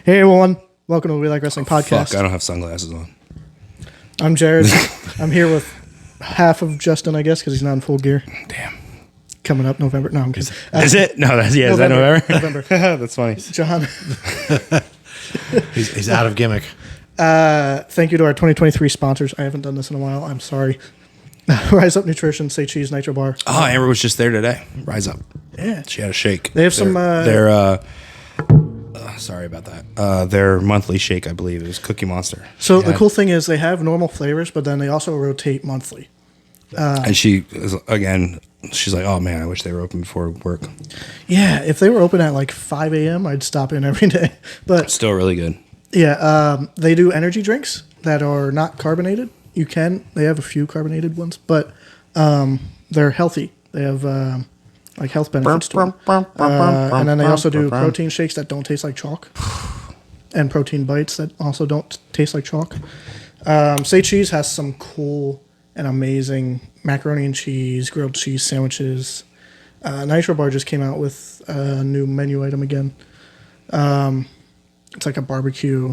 Hey everyone, welcome to the We Like Wrestling Podcast. Fuck, I don't have sunglasses on. I'm Jared. I'm here with half of Justin, I guess, because he's not in full gear. Damn. Coming up November. No, I'm kidding. Is it? No, is that November? November. That's funny. John. He's out of gimmick. Thank you to our 2023 sponsors. I haven't done this in a while. I'm sorry. Rise Up Nutrition, Say Cheese, Nitro Bar. Oh, Amber was just there today. Rise Up. Yeah. She had a shake. They have some... sorry about that. Their monthly shake, I believe. It was Cookie Monster. So the cool thing is they have normal flavors, but then they also rotate monthly. And she, again, she's like, oh man, I wish they were open before work. Yeah, if they were open at like 5 a.m., I'd stop in every day. But Still really good. yeah, they do energy drinks that are not carbonated. They have a few carbonated ones, but they're healthy. They have like health benefits to them. And then they also do protein shakes that don't taste like chalk, and protein bites that also don't taste like chalk. Say Cheese has some cool and amazing macaroni and cheese, grilled cheese sandwiches. Nitro Bar just came out with a new menu item again. It's like a barbecue,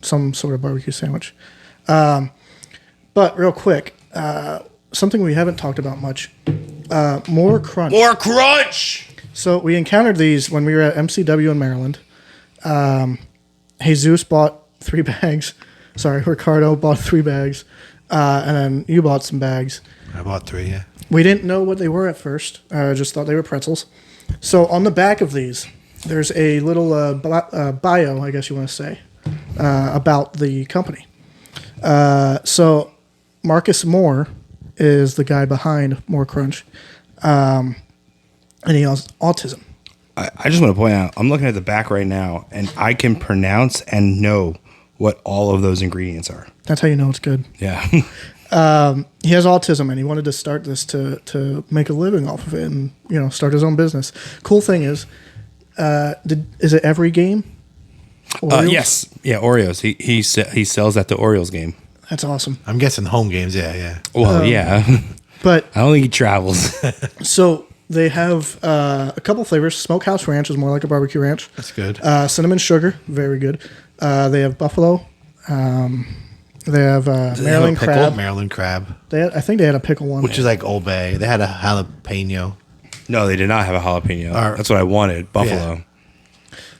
some sort of barbecue sandwich. But real quick, something we haven't talked about much, more crunch. More crunch! So we encountered these when we were at MCW in Maryland. Jesus bought 3 bags. Sorry, Ricardo bought 3 bags. And then you bought some bags. I bought 3, yeah. We didn't know what they were at first. Just thought they were pretzels. So on the back of these, there's a little bio, I guess you want to say, about the company. So Marcus Moore is the guy behind More Crunch, and he has autism. I just want to point out, I'm looking at the back right now, and I can pronounce and know what all of those ingredients are. That's how you know it's good. Yeah. He has autism, and he wanted to start this to make a living off of it, and start his own business. Cool thing is, is it every game? Yes. Yeah, Oreos. He sells at the Orioles game. That's awesome. I'm guessing home games, yeah. Well, yeah. But I don't think he travels. So they have a couple flavors. Smokehouse Ranch is more like a barbecue ranch. That's good. Cinnamon Sugar, very good. They have Buffalo. They have Maryland Crab. Maryland Crab. I think they had a pickle one. Which is like Old Bay. They had a jalapeno. No, they did not have a jalapeno. Or- That's what I wanted. Buffalo. Yeah.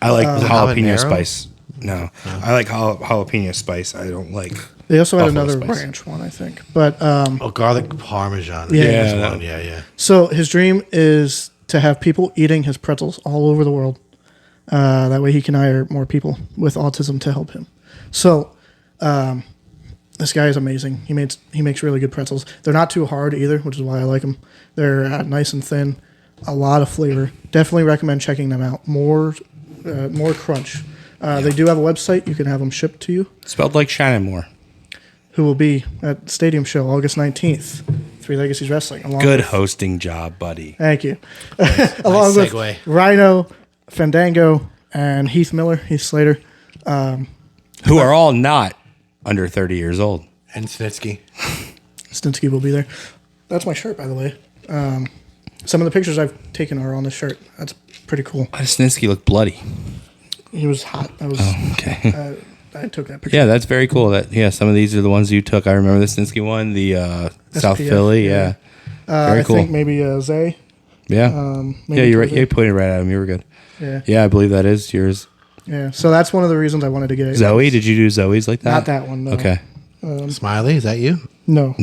I like jalapeno habanero? spice. No. I like jalapeno spice. I don't like... They also had Buffalo another spice. ranch one, I think. But Garlic Parmesan. Yeah. That's one. Yeah. so his dream is to have people eating his pretzels all over the world. That way he can hire more people with autism to help him. So this guy is amazing. He makes really good pretzels. They're not too hard either, which is why I like them. They're nice and thin, a lot of flavor. Definitely recommend checking them out. More crunch. They do have a website. You can have them shipped to you. Spelled like Shannon Moore. Who will be at Stadium Show August 19th. Three Legacies Wrestling. Good hosting job, buddy. Thank you. Along with segue. Rhino, Fandango, and Heath Slater. Who are all not under 30 years old. And Snitsky. Stinsky will be there. That's my shirt, by the way. Some of the pictures I've taken are on the shirt. That's pretty cool. Why does Snitsky look bloody? He was hot. Okay. I took that picture. Yeah, that's very cool. Some of these are the ones you took. I remember the Snitsky one, the South SPF, Philly. Yeah. Very cool. I think maybe Zay. Yeah. You're right. You pointed right at him. You were good. Yeah. Yeah, I believe that is yours. Yeah. So that's one of the reasons I wanted to get it. Zoe, did you do Zoe's like that? Not that one, no. Okay. Smiley, is that you? No.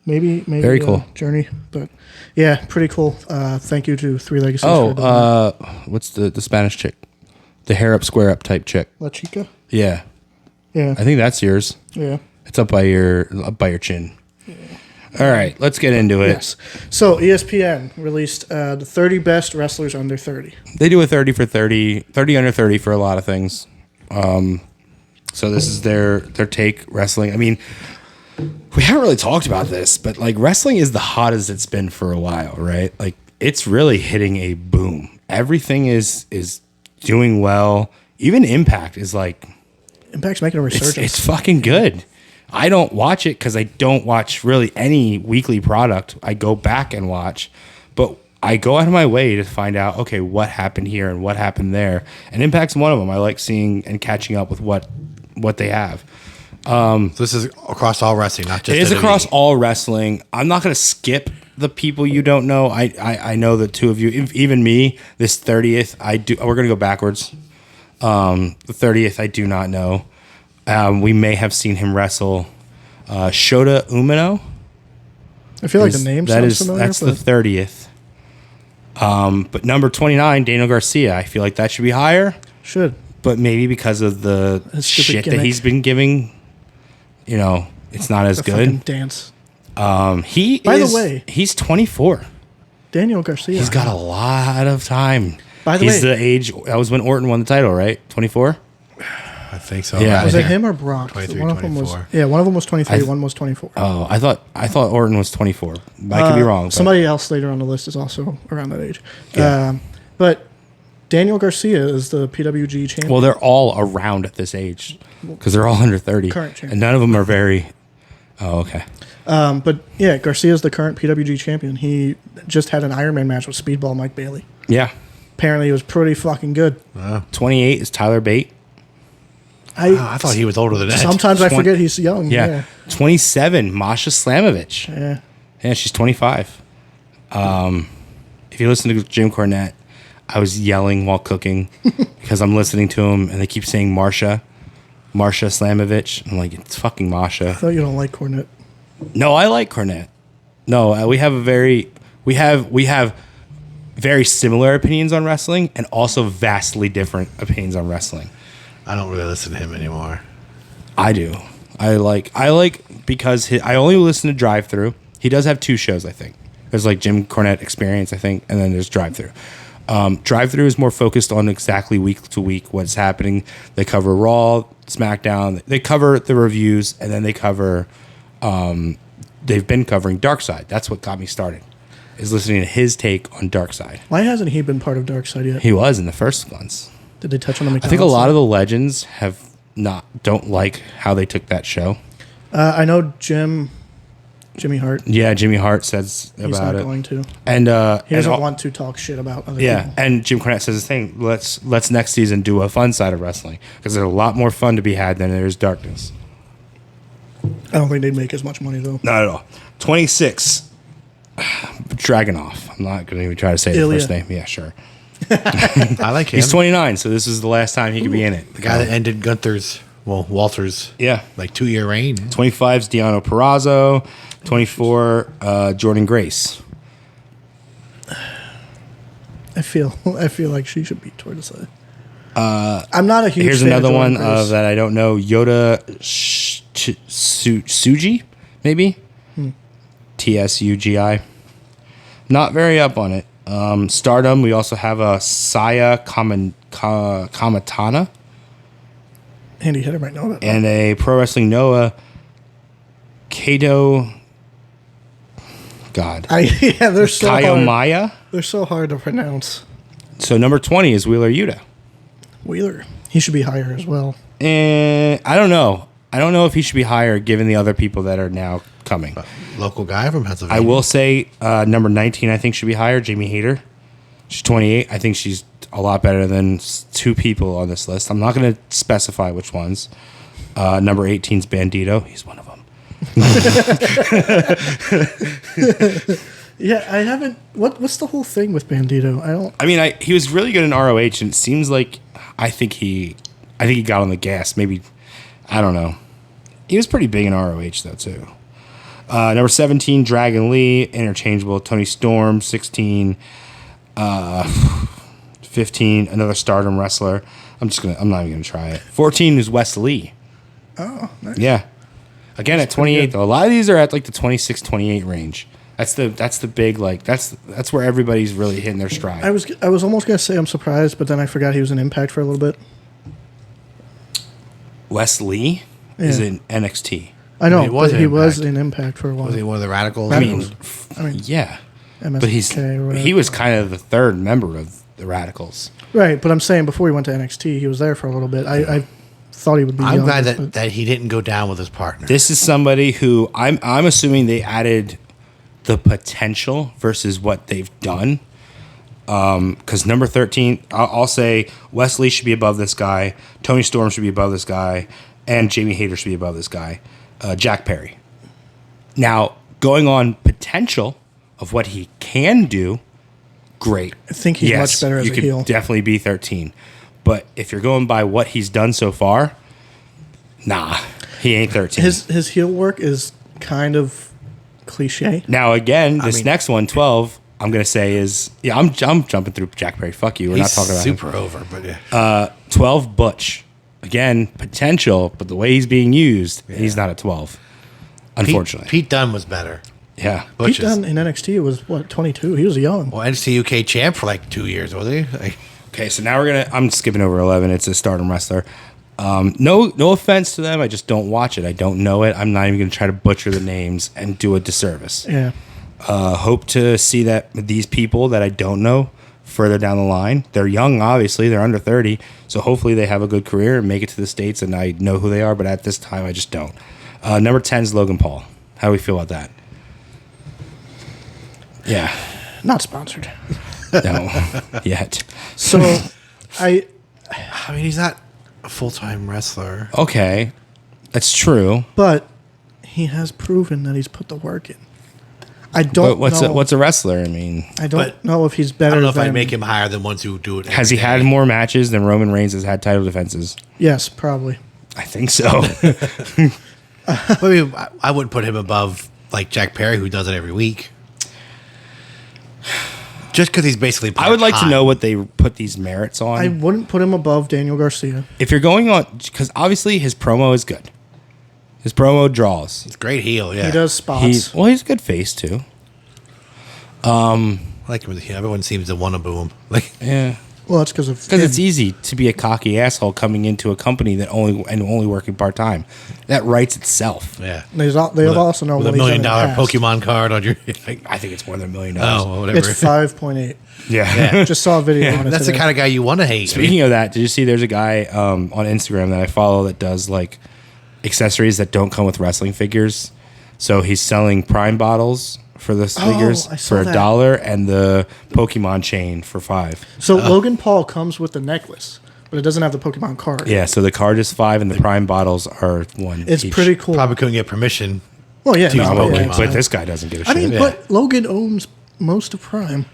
Maybe Very cool. Journey, but yeah, pretty cool. Thank you to Three Legacies. What's the Spanish chick? The hair up, square up type chick. La Chica. Yeah. Yeah. I think that's yours. Yeah. It's up by your chin. Yeah. All right, let's get into it. Yes. So ESPN released the 30 best wrestlers under 30. They do a 30 for 30, 30 under 30 for a lot of things. So this is their take wrestling. I mean, we haven't really talked about this, but like wrestling is the hottest it's been for a while, right? Like it's really hitting a boom. Everything is doing well. Even Impact is like... Impact's making a resurgence. It's fucking good. I don't watch it because I don't watch really any weekly product. I go back and watch. But I go out of my way to find out, okay, what happened here and what happened there. And Impact's one of them. I like seeing and catching up with what they have. So this is across all wrestling, not just It is WWE. across all wrestling. I'm not going to skip the people you don't know. I know the two of you, even me, this 30th, we're going to go backwards. The 30th, I do not know. We may have seen him wrestle Shota Umino. I feel like the name sounds familiar. That's the 30th. But number 29, Daniel Garcia. I feel like that should be higher. Should. But maybe because of the His stupid shit that gimmick. he's been giving, it's not as The good. fucking dance. By the way, he's 24. Daniel Garcia. He's got a lot of time. By the he's way- the age. That was when Orton won the title, right? 24. I think so. Yeah. right? Was it him or Brock? 23, one of them was. 24. Yeah, one of them was 23. One was 24. Oh, I thought Orton was 24. I could be wrong. But Somebody else later on the list is also around that age. Yeah. But Daniel Garcia is the PWG champion. well, they're all around at this age because they're all under 30, Current champion. and none of them are very. Oh, okay. But yeah, Garcia is the current PWG champion. He just had an Ironman match with Speedball Mike Bailey. Yeah. Apparently, it was pretty fucking good. 28 is Tyler Bate. I thought he was older than that. Sometimes I 20 forget he's young. Yeah. 27, Masha Slamovich. Yeah. Yeah, she's 25. If you listen to Jim Cornette, I was yelling while cooking because I'm listening to him and they keep saying Marsha Slamovich. I'm like, it's fucking Masha. I thought you don't like Cornette. No, I like Cornette. No, we have very similar opinions on wrestling and also vastly different opinions on wrestling. I don't really listen to him anymore. I do. I like because I only listen to Drive Thru. He does have two shows, I think. There's like Jim Cornette Experience, I think, and then there's Drive Thru. Drive Thru is more focused on exactly week to week what's happening. They cover Raw, SmackDown. They cover the reviews, and then they cover. They've been covering Dark Side. That's what got me started. Is listening to his take on Dark Side. Why hasn't he been part of Dark Side yet? He was in the first ones. Did they touch on the I McDonald's? think a lot of the legends don't like how they took that show. I know Jimmy Hart. Yeah, Jimmy Hart says He's about not it, going to. and He doesn't want to talk shit about other Yeah, people. and Jim Cornette says the thing. Let's next season do a fun side of wrestling because there's a lot more fun to be had than there is darkness. I don't think they'd make as much money, though. Not at all. 26. Dragunov. I'm not going to even try to say the Ilya. first name. Yeah, sure. I like him. He's 29, so this is the last time he could be in it. The guy that ended Walter's Yeah. 2-year reign. 25 is Diano Perazzo. 24, Jordan Grace. I feel like she should be toward the side. I'm not a huge Here's fan another of one Jordan Grace. that I don't know. Yoda Suji, maybe? TSUGI. Not very up on it. Stardom, we also have a Saya Kamatana Andy Hitter might know that. and a Pro Wrestling Noah Kato. God. Yeah, they're so hard. Kayomaya. They're so hard to pronounce. So number 20 is Wheeler Yuta. Wheeler, he should be higher as well. And I don't know. I don't know if he should be higher given the other people that are now coming. Local guy from I Pennsylvania. will say number 19 I think should be higher, Jamie Hayter. She's 28. I think she's a lot better than two people on this list. I'm not going to specify which ones. Number 18 is Bandito. He's one of them. Yeah, I haven't. What's the whole thing with Bandito? I don't. I mean, he was really good in ROH, and it seems like I think he got on the gas. Maybe, I don't know. He was pretty big in ROH though too. Number 17, Dragon Lee, interchangeable. Tony Storm, 16. 15, another Stardom wrestler. I'm not even gonna try it. 14 is Wes Lee. Oh, nice. Yeah. Again, at 28 though. A lot of these are at like the 26, 28 range. That's the big like that's where everybody's really hitting their stride. I was almost gonna say I'm surprised, but then I forgot he was in Impact for a little bit. Wes Lee is Yeah. in NXT. I know, He was but in he was Impact. in Impact for a while. Was he one of the radicals? I mean, yeah. MSK But or whatever. he was kind of the third member of the Radicals. Right, but I'm saying before he went to NXT, he was there for a little bit. I thought he would be. I'm younger, glad but- that he didn't go down with his partner. This is somebody who I'm assuming they added the potential versus what they've done. Because number 13, I'll say Wesley should be above this guy, Tony Storm should be above this guy, and Jamie Hayter should be above this guy. Jack Perry. Now, going on potential of what he can do, great. I think he's much better as a heel. You could definitely be 13. But if you're going by what he's done so far, nah, he ain't 13. His heel work is kind of cliche. Now, again, next one, 12, I'm going to say is... Yeah, I'm jumping through Jack Perry. Fuck you. We're not talking about super him. over, but yeah. 12, Butch. Again, potential, but the way he's being used, he's not a 12. Unfortunately. Pete Dunne was better. Yeah. Butch Pete Dunne in NXT was, 22? He was young. Well, NXT UK champ for like 2 years, was he? Like, Okay, so now I'm skipping over 11. It's a Stardom wrestler. No offense to them. I just don't watch it. I don't know it. I'm not even going to try to butcher the names and do a disservice. Yeah. Hope to see that these people that I don't know further down the line. They're young, obviously. They're under 30. So hopefully they have a good career and make it to the States, and I know who they are, but at this time I just don't. Number 10 is Logan Paul. How do we feel about that? Yeah. Not sponsored. No. Yet. So, I mean, he's not a full-time wrestler. Okay. That's true. but he has proven that he's put the work in. I don't But know. what's a wrestler? I mean, I don't but know if he's I better don't know if than... I'd make him higher than ones who do it. has he every had day. more matches than Roman Reigns has had title defenses? Yes, probably. I think so. I mean, I wouldn't put him above like Jack Perry, who does it every week. Just because he's basically. I would like to part-time. know what they put these merits on. I wouldn't put him above Daniel Garcia. If you're going on, because obviously his promo is good. His promo draws. It's a great heel. Yeah, He does spots. He's a good face too. I like him as a heel. Everyone seems to want to boo him. Like, Yeah, Well, that's because of because it's him. easy to be a cocky asshole coming into a company that only working part time. That writes itself. yeah. They also know with what a $1 he's million done in the past. Pokemon card on your. Like, I think it's more than $1 million. oh, whatever. It's 5.8. Yeah. Just saw a video on it That's the today. kind of guy you want to hate. Speaking of that, did you see there's a guy on Instagram that I follow that does like accessories that don't come with wrestling figures? So he's selling Prime bottles for the figures I saw for that. $1 and the Pokemon chain for $5. So Logan Paul comes with the necklace, but it doesn't have the Pokemon card. Yeah, so the card is $5 and the Prime bottles are $1. It's each. pretty cool. Probably couldn't get permission. Well, yeah. to use no, Well, Pokemon. yeah, but this guy doesn't give a I shit. mean, but Logan owns most of Prime.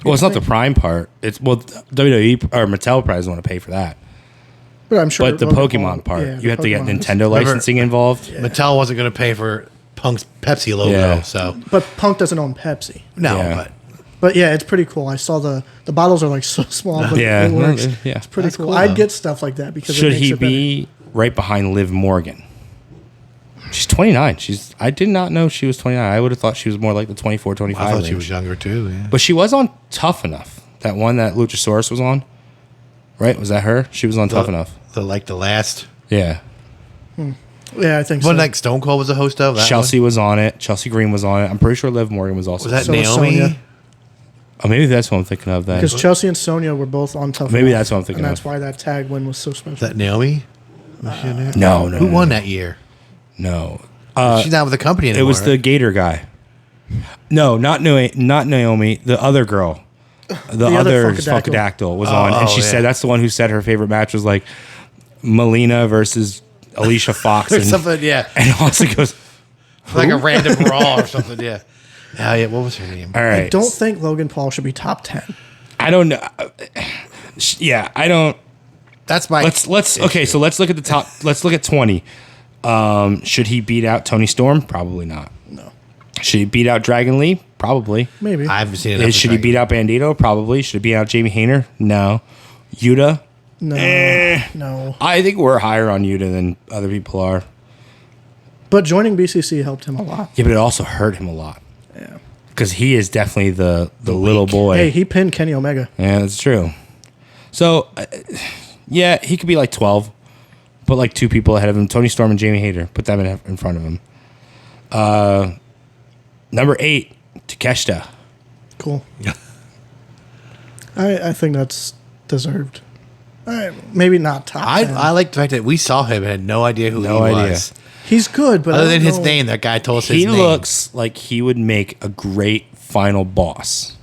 Well, it's not the Prime part. It's WWE or Mattel probably doesn't want to pay for that. But I'm sure. But the Logan Pokemon Paul- part, yeah, you have to get Pokemon is- Nintendo licensing involved. Mattel wasn't going to pay for Punk's Pepsi logo, Yeah. so But Punk doesn't own Pepsi. no. Yeah. But yeah, it's pretty cool. I saw the bottles are like so small, but Yeah, it works. yeah. It's pretty That's cool. cool, I'd though. get stuff like that because Should it makes he it better. be right behind Liv Morgan? She's 29. I did not know she was 29. I would have thought she was more like the 24, 25 I thought range. she was younger too. Yeah. But she was on Tough Enough. That one that Luchasaurus was on. Right? Was that her? She was on Tough Enough. The last Yeah. Yeah, I think so. one like Stone Cold was a host of. That Chelsea was on it. Chelsea Green was on it. I'm pretty sure Liv Morgan was also one? Was that So was Naomi? Sonya. Oh, maybe that's what I'm thinking of then. Because Chelsea and Sonya were both on Tough Maybe Enough, that's what I'm thinking and that's of. why that tag win was so special. Was that Naomi? Was she in there? No. Who won that year? No. She's not with the company It anymore. was the right? Gator guy. No, not Naomi. The other girl. The other other Funkadactyl. Funkadactyl was on. And she yeah. said that's the one who said her favorite match was like Melina versus Alicia Fox. or and, something. Yeah, and also goes, like a random Raw or something. Yeah. Yeah. What was her name? all right. I don't think Logan Paul should be top 10. I don't know. Yeah, I don't. That's my. Let's okay. So let's look at the top. Let's look at 20. Should he beat out Tony Storm? Probably not. No. Should he beat out Dragon Lee? Probably. Maybe. I haven't seen it. Should he beat out Bandito? Probably. Should he beat out Jamie Hayter? No. Yuta? no. Eh. No. I think we're higher on Yuta than other people are. But joining BCC helped him a lot. Yeah, but it also hurt him a lot Yeah. because he is definitely the little boy. Hey, he pinned Kenny Omega. Yeah, that's true. So, yeah, he could be like 12. Put like two people ahead of him, Tony Storm and Jamie Hayter. Put them in front of him. Number 8, Takeshita. Cool. I think that's deserved. Maybe not top 10. I like the fact that we saw him and had no idea who No he idea. was. He's good, but I Other don't than his know- name, that guy told us his He name. looks like he would make a great final boss.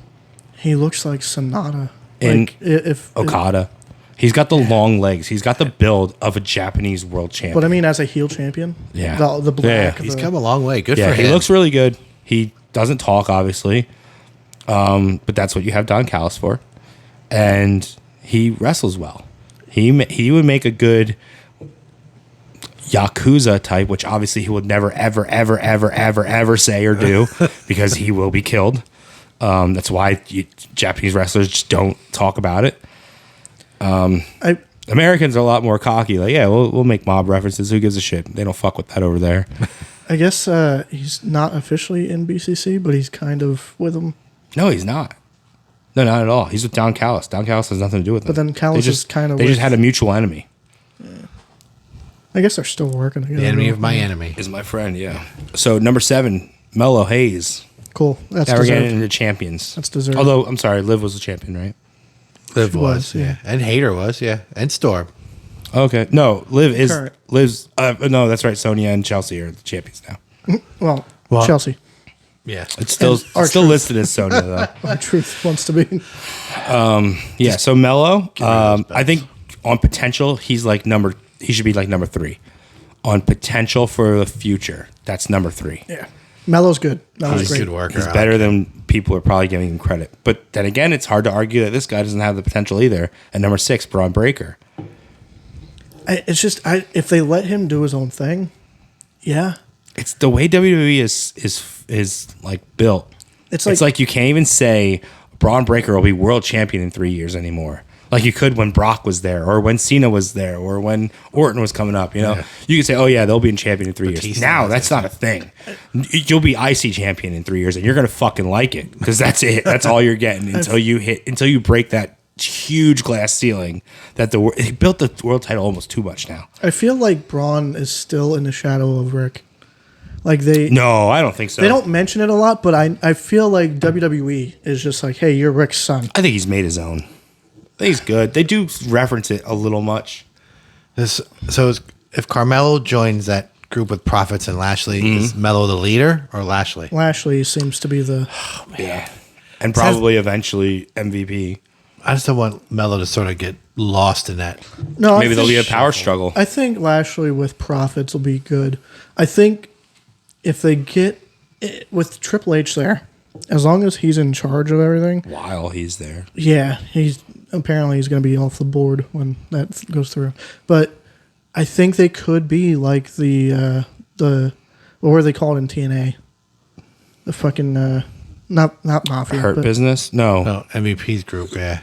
He looks like Sonata. And Like if Okada. He's got the long legs. He's got the build of a Japanese world champion. but I mean, as a heel champion, Yeah. the black. Yeah. He's come a long way. Good Yeah, for him. he looks really good. He doesn't talk, obviously, but that's what you have Don Callis for, and he wrestles well. He would make a good Yakuza type, which obviously he would never, ever, ever, ever, ever, ever say or do because he will be killed. That's why Japanese wrestlers just don't talk about it. Americans are a lot more cocky. Like, yeah, we'll make mob references. Who gives a shit? They don't fuck with that over there. I guess he's not officially in BCC, but he's kind of with them. No, he's not. No, not at all. He's with Don Callis. Don Callis has nothing to do with them. But then Callis is kind of They with- just had a mutual enemy. I guess they're still working together. the enemy of my enemy. Is my friend, yeah. So number 7, Mello Hayes. Cool. That's Now we're getting deserved. into champions. That's deserved. Although, I'm sorry, Liv was the champion, right? Liv She was, was, yeah. yeah. And Hater was, yeah. And Storm. Okay. No, Current. Liv's, no, that's right. Sonya and Chelsea are the champions now. Well, Well- Chelsea. Yeah. It's still R-Truth. listed as Sonya, though. Our truth wants to be. Yeah, so Mello, rid of those I think on potential, he should be like number 3. On potential for the future, that's number 3. Yeah. Melo's good. Melo's He's a great. good worker. He's I better like than people are probably giving him credit. But then again, it's hard to argue that this guy doesn't have the potential either. And number 6, Braun Breaker. It's just if they let him do his own thing, yeah. It's the way WWE is like built. It's It's like, like you can't even say Braun Breaker will be world champion in 3 years anymore. Like you could when Brock was there, or when Cena was there, or when Orton was coming up. You know, you could say, "Oh yeah, they'll be in champion in 3 years." Batista Now was that's not a thing. You'll be IC champion in 3 years, and you're gonna fucking like it because that's it. That's all you're getting until you break that huge glass ceiling that he built the world title almost too much now. I feel like Braun is still in the shadow of Rick. Like they No, I don't think so. they don't mention it a lot, but I feel like WWE is just like, hey, you're Rick's son. I think he's made his own. I think he's good. They do reference it a little much. if Carmelo joins that group with Profits and Lashley, Mm-hmm. is Mello the leader or Lashley? Lashley seems to be the Yeah. And probably eventually MVP. I just don't want Mello to sort of get lost in that. no. Maybe I there'll be a think, power struggle. I think Lashley with Profits will be good. I think if they get it, with Triple H there, as long as he's in charge of everything, While he's there. yeah, he's going to be off the board when that goes through. But I think they could be like the what were they called in TNA? The fucking not mafia. Hurt but Business? No. No, MVP's group, yeah.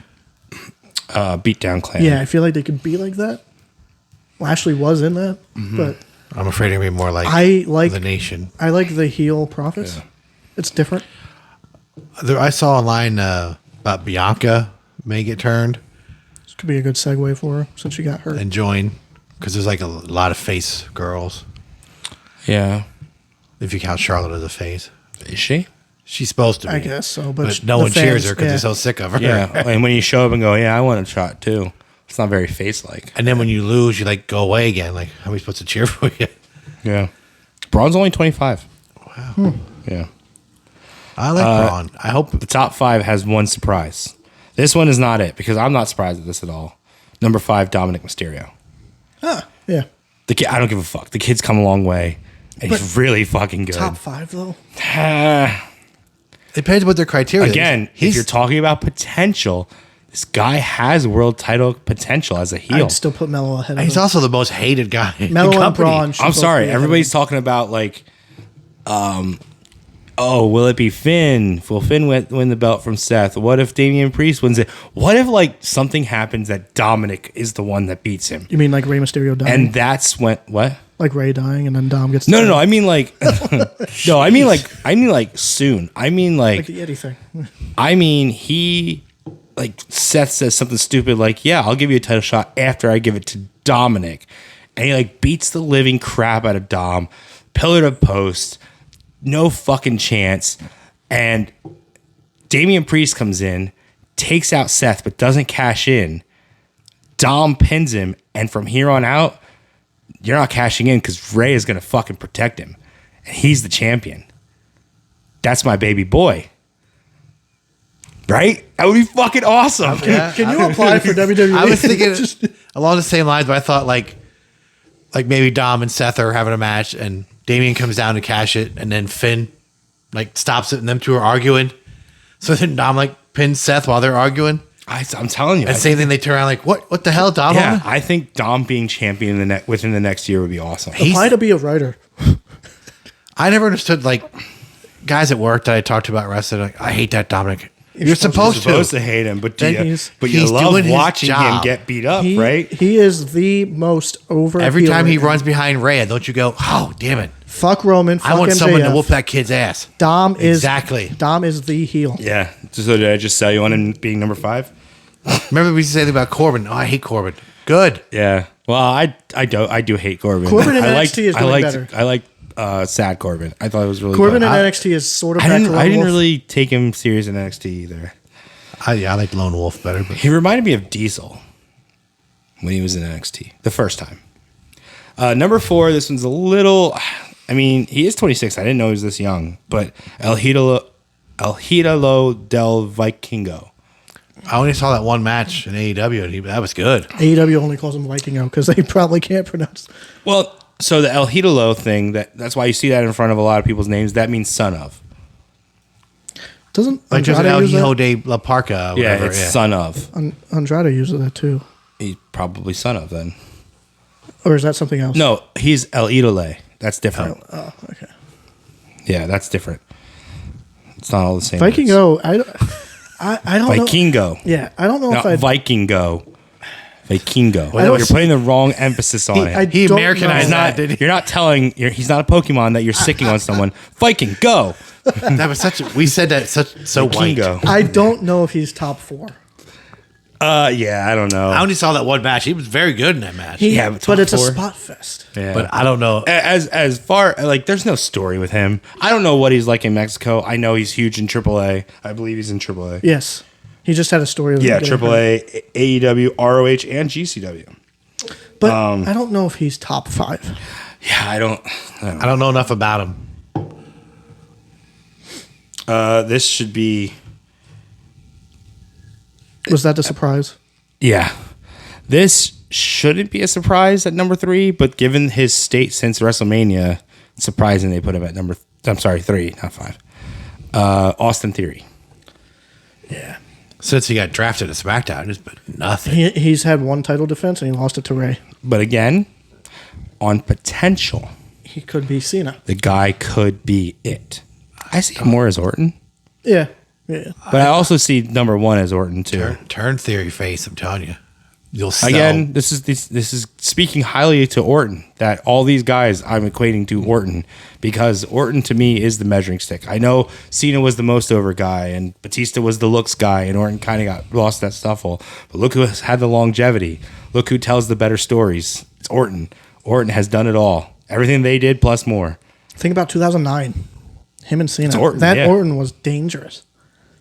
Beatdown Clan. Yeah, I feel like they could be like that. Lashley was in that, but I'm afraid it'll be more like I like the Nation. I like the heel Profits. Yeah. It's different. I saw online about Bianca may get turned This could be a good segue for her since she got hurt. and join because there's like a lot of face girls. Yeah. If you count Charlotte as a face, Is she? she's supposed to be. I guess so, But but no the one cheers fans- her because yeah. they're so sick of her. Yeah. And when you show up and go, yeah, I want a shot too. It's not very face-like. And then when you lose, you like go away again. Like, how are we supposed to cheer for you? Yeah. Braun's only 25. Wow. Yeah. I like Braun. I hope The top 5 has one surprise. This one is not it because I'm not surprised at this at all. Number 5, Dominic Mysterio. Yeah. The kid, I don't give a fuck. The kid's come a long way, and he's really fucking good. Top 5 though. it depends what their criteria is. Again, if you're talking about potential, this guy has world title potential as a heel. I'd still put Melo ahead of He's him. also the most hated guy in the Melo and company. Braun. should I'm both sorry, be ahead of everybody's him. talking about like, oh, will it be Finn? Will Finn win the belt from Seth? What if Damian Priest wins it? What if like something happens that Dominic is the one that beats him? You mean like Rey Mysterio dying? And that's when what? like Ray dying and then Dom gets No. I mean like, no. I mean like soon. I mean like the Yeti thing. he like Seth says something stupid like, yeah, I'll give you a title shot after I give it to Dominic. And he like beats the living crap out of Dom, pillar to post, no fucking chance. And Damian Priest comes in, takes out Seth, but doesn't cash in. Dom pins him, and from here on out, you're not cashing in because Ray is gonna fucking protect him. And he's the champion. That's my baby boy. Right? That would be fucking awesome. Yeah. Can you apply for WWE? I was thinking along the same lines, but I thought like maybe Dom and Seth are having a match, and Damien comes down to cash it, and then Finn like stops it, and them two are arguing. So then Dom like pins Seth while they're arguing. I'm telling you. And same thing, they turn around like, what the hell, Dom? Yeah, I think Dom being champion within the next year would be awesome. Apply to be a writer. I never understood like guys at work that I talked about wrestling. Like, I hate that Dominic. You're supposed to hate him, but Then you he's love doing his watching him job. get beat up, He, right? He is the most over. Every heel time he right now. runs behind Rhea, don't you go, oh, damn it. Fuck Roman. Fuck I want MJF. someone to whoop that kid's ass. Dom is Exactly. Dom is the heel. Yeah. So did I just sell you on him being number 5? Remember we used to say about Corbin? Oh, I hate Corbin. Good. Yeah. Well, I do hate Corbin. Corbin in I liked, NXT is doing better. I liked Sad Corbin. I thought it was really Corbin good. in NXT is sort of. I back to didn't Lone Wolf. really take him serious in NXT either. I like Lone Wolf better. But He reminded me of Diesel when he was in NXT the first time. Number 4, this one's a little. I mean, he is 26. I didn't know he was this young, but El Hidalo del Vikingo. I only saw that one match in AEW, and that was good. AEW only calls him Vikingo because they probably can't pronounce. Well, so the El Hidalo thing, that's why you see that in front of a lot of people's names. That means son of. Doesn't Like there's Andrade El use Hijo that? de la Parca. Yeah, Whatever, it's son of. Andrade uses that too, He's probably son of then. or is that something else? No, he's El Idole. That's different. Oh, okay. Yeah, that's different. It's not all the same. words. Vikingo. I don't know. Vikingo. Yeah, I don't know Not if I. Vikingo. Vikingo. I don't- You're putting the wrong emphasis on it. He don't Americanized know. that, didn't he? You're not telling. He's not a Pokemon that you're sicking on someone. Viking, go. That was we said that so white. Vikingo. I don't know if he's top 4. Yeah, I don't know. I only saw that one match. He was very good in that match. Yeah, but but it's a top 4. spot fest. Yeah. But I don't know. As far like, there's no story with him. I don't know what he's like in Mexico. I know he's huge in AAA. I believe he's in AAA. Yes, he just had a story. Of Yeah, him getting hurt. AAA, AEW, ROH, and GCW. But I don't know if he's top 5. Yeah, I don't I don't know enough about him. This should be. Was that the surprise? Yeah. This shouldn't be a surprise at number 3, but given his state since WrestleMania, it's surprising they put him at 3, not 5. Austin Theory. Yeah. Since he got drafted to SmackDown, it's been nothing. He's had one title defense and he lost it to Ray. But again, on potential, He could be Cena. the guy could be it. I see him more as Orton, Yeah. Yeah. but I also see number 1 as Orton too. Turn Theory face, I'm telling you. You'll sell. Again, this is speaking highly to Orton, that all these guys I'm equating to Orton, because Orton to me is the measuring stick. I know Cena was the most over guy and Batista was the looks guy, and Orton kind of got lost that scuffle. But look who has had the longevity. Look who tells the better stories. It's Orton. Orton has done it all. Everything they did plus more. Think about 2009. Him and Cena. Orton, that yeah. Orton was dangerous.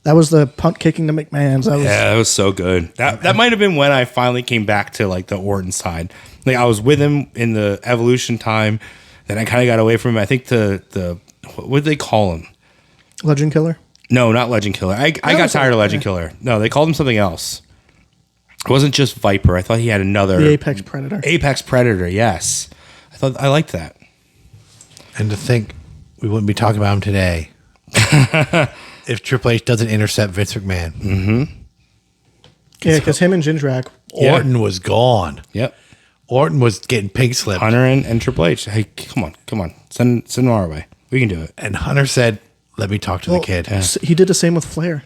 That was the punt kicking the McMahons. That was Yeah, that was so good. That might have been when I finally came back to like the Orton side. Like I was with him in the Evolution time, then I kind of got away from him. I think the what did they call him? Legend Killer. No, not Legend Killer. I got was tired of like- Legend Killer. No, they called him something else. It wasn't just Viper. I thought he had another The Apex Predator. Apex Predator. Yes, I liked that. And to think we wouldn't be talking about him today if Triple H doesn't intercept Vince McMahon. Mm-hmm. Yeah, because him and Jindrak. Yeah. Orton was gone. Yep. Orton was getting pink slipped. Hunter and Triple H. Hey, come on, send him our way. We can do it. And Hunter said, let me talk to the kid. He did the same with Flair.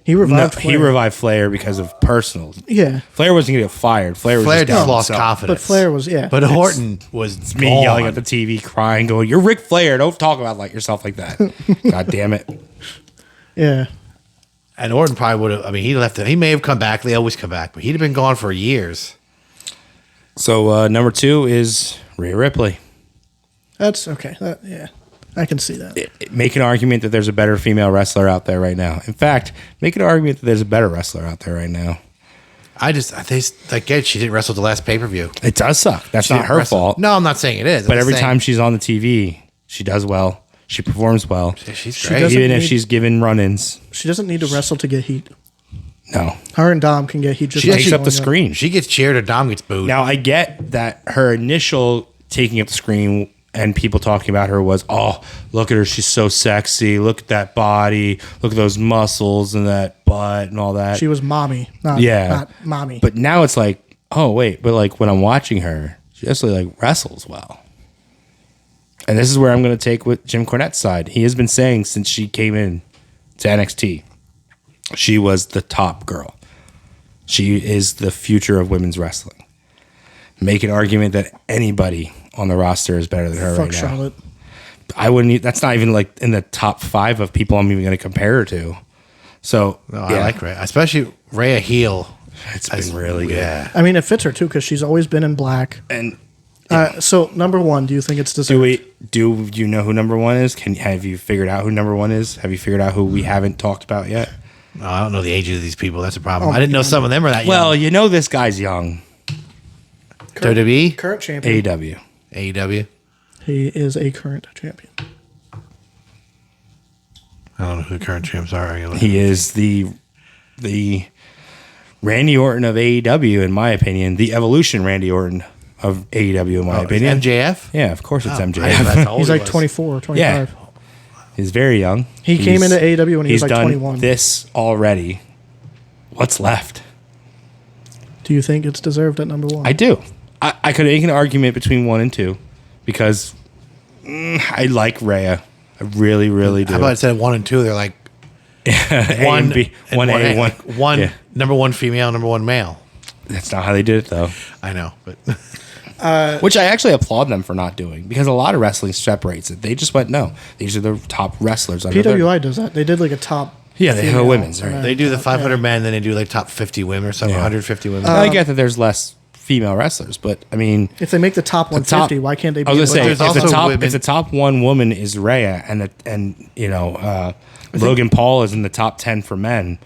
He No, revived Flair. he revived Flair because of personal. Yeah. Flair wasn't going to get fired. Flair Flair was just just lost himself. confidence. But Flair was, yeah. But Orton was Me gone. yelling at the TV, crying, going, "You're Ric Flair! Don't talk about like yourself like that." God damn it! Yeah. And Orton probably would have. I mean, he left it. He may have come back. They always come back, but he'd have been gone for years. So number 2 is Rhea Ripley. That's okay. Yeah. I can see that. Make an argument that there's a better female wrestler out there right now. In fact, make an argument that there's a better wrestler out there right now. I think again, she didn't wrestle the last pay per view. It does suck. That's not her fault. No, I'm not saying it is. But I'm every saying time she's on the TV, she does well. She performs well. she's She great. doesn't Even if need- she's given run-ins. She doesn't need to wrestle to get heat. No. Her and Dom can get heat just She like takes up the going screen. She gets cheered or Dom gets booed. Now, I get that her initial taking up the screen and people talking about her was, oh, look at her. She's so sexy. Look at that body. Look at those muscles and that butt and all that. She was mommy, not mommy. But now it's like, oh, wait. But like when I'm watching her, she actually like wrestles well. And this is where I'm going to take with Jim Cornette's side. He has been saying since she came in to NXT, she was the top girl. She is the future of women's wrestling. Make an argument that anybody on the roster is better than her Fuck right Charlotte. now. I wouldn't. That's not even like in the top 5 of people I'm even going to compare her to. So I like Rhea, especially Rhea heel. It's been really good. Yeah. I mean, it fits her too because she's always been in black. And So number one, do you think it's deserved? do you know who number 1 is? Have you figured out who number 1 is? Have you figured out who we haven't talked about yet? No, I don't know the ages of these people. That's a problem. Oh, I didn't know some of them were that Well, young. you know this guy's young. WWE? Current champion. AEW. AEW? He is a current champion. I don't know who the current champs are. He is the Randy Orton of AEW, in my opinion. The evolution Randy Orton of AEW, in my opinion. MJF? Yeah, of course it's I didn't know MJF. that's how old He's he like was. 24, 25. Yeah. He's very young. He came into AEW when he was like done 21. This already. What's left? Do you think it's deserved at number one? I do. I could make an argument between 1 and 2 because I like Rhea. I really, really do. How about instead of 1 and 2, they're like A one and B, and 1A, 1. one Yeah. number 1 female, number 1 male. That's not how they did it, though. I know, but Which I actually applaud them for not doing because a lot of wrestling separates it. They just went, no, these are the top wrestlers. Under PWI does that. They did like a top. Yeah, they have a female, women's, right? and they do the then 500 men, then they do like top 50 women or something, Yeah. 150 women. I get that there's less female wrestlers, but I mean, If they make the top 150, why can't they? I was gonna say There's if also women- the top 1 woman is Rhea and Logan Paul is in the top 10 for men,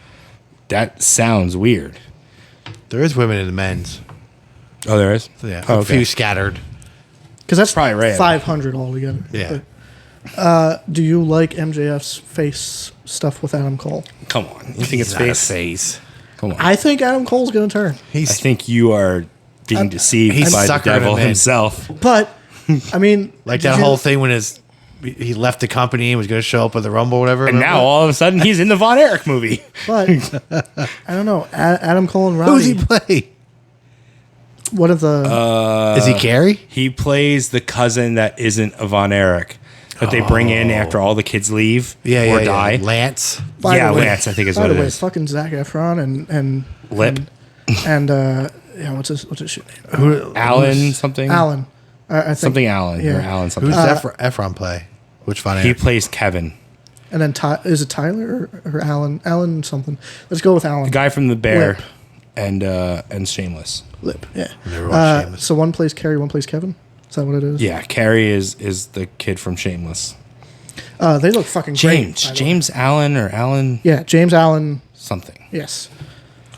that sounds weird. There is women in the men's. Oh, there is. So, yeah, Oh, a okay. few scattered. Because that's Probably rare. 500 altogether. Yeah. But, do you like MJF's face stuff with Adam Cole? Come on, you think it's Not a face? face. Come on, I think Adam Cole's going to turn. I think you are being deceived he's by the suckered devil him in. himself. But I mean, Like did that you- whole thing when he left the company and was going to show up at the Rumble or whatever. And remember now that? all of a sudden he's in the Von Erich movie. But I don't know. Adam Cole and Who's he Roddy. play? What are the? Is he Carrie? He plays the cousin that isn't a Von Erich, that they bring in after all the kids leave or die. Lance. By Yeah, the way- Lance, I think is by what the it way, is. fucking Zac Efron and Lip. and yeah, what's his shit name? Alan something. Alan. I think Something Alan yeah. or Alan something. Who's Efron play? Which one? He plays Kevin, And then is it Tyler or Alan? Alan something. Let's go with Alan. the guy from The Bear, Lip. and Shameless. Lip. Yeah. Never watched Shameless. So one plays Carrie, one plays Kevin. Is that what it is? Yeah, Carrie is the kid from Shameless. They look fucking great. by the way. James Allen or Allen Yeah, James Allen. something. Yes.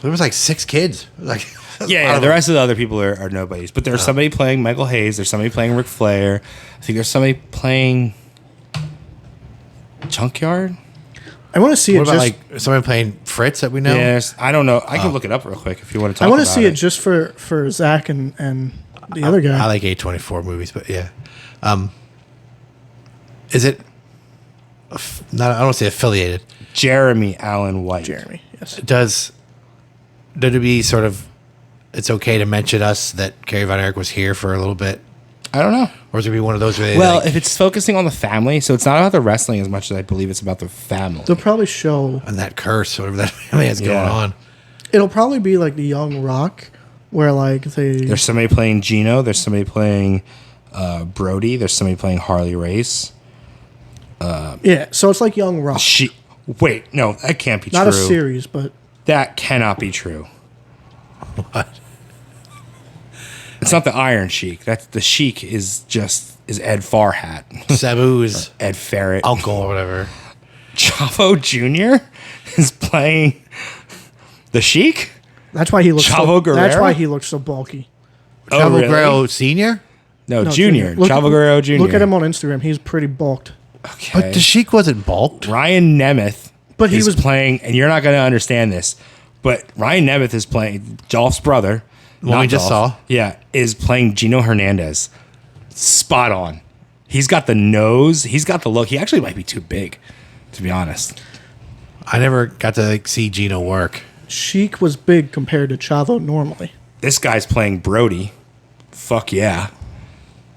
There was like 6 kids. Like Yeah, the rest of the other people are nobodies. But there's somebody playing Michael Hayes. There's somebody playing Ric Flair. I think there's somebody playing Junkyard. I want to see What it about just. like somebody playing Fritz that we know? Yes, I don't know. I can look it up real quick if you want to talk I want about to see it just for Zach and the other guy. I like A24 movies, but yeah. Is it not? I don't want to say affiliated. Jeremy Allen White. Jeremy. Yes. Does WWE sort of? It's okay to mention us that Kerry Von Erich was here for a little bit, I don't know. or is it be one of those? Where they Well, like, if it's focusing on the family, so it's not about the wrestling as much as I believe it's about the family. They'll probably show. and that curse, whatever that family has going Yeah. on. It'll probably be like the Young Rock, where like they. There's somebody playing Gino. There's somebody playing Brody. There's somebody playing Harley Race. Yeah, so it's like Young Rock. Wait, no, that can't be Not true. a series, but That cannot be true. What? It's not the Iron Sheik. That's the Sheik is Ed Farhat, Sabu's Ed Farrett. uncle or whatever. Chavo Jr. is playing the Sheik. that's why he looks. Chavo so, That's Guerrero? why he looks so bulky. Oh, Chavo really? Guerrero Senior. No, No, Junior. Look- Chavo Guerrero Jr. Look at him on Instagram. He's pretty bulked. Okay. But the Sheik wasn't bulked. Ryan Nemeth But he is was- playing, and you're not going to understand this. But Ryan Nemeth is playing Dolph's brother. One we just saw. Yeah, is playing Gino Hernandez. Spot on. He's got the nose. He's got the look. He actually might be too big, to be honest. I never got to see Gino work. Sheik was big compared to Chavo normally. This guy's playing Brody. Fuck yeah.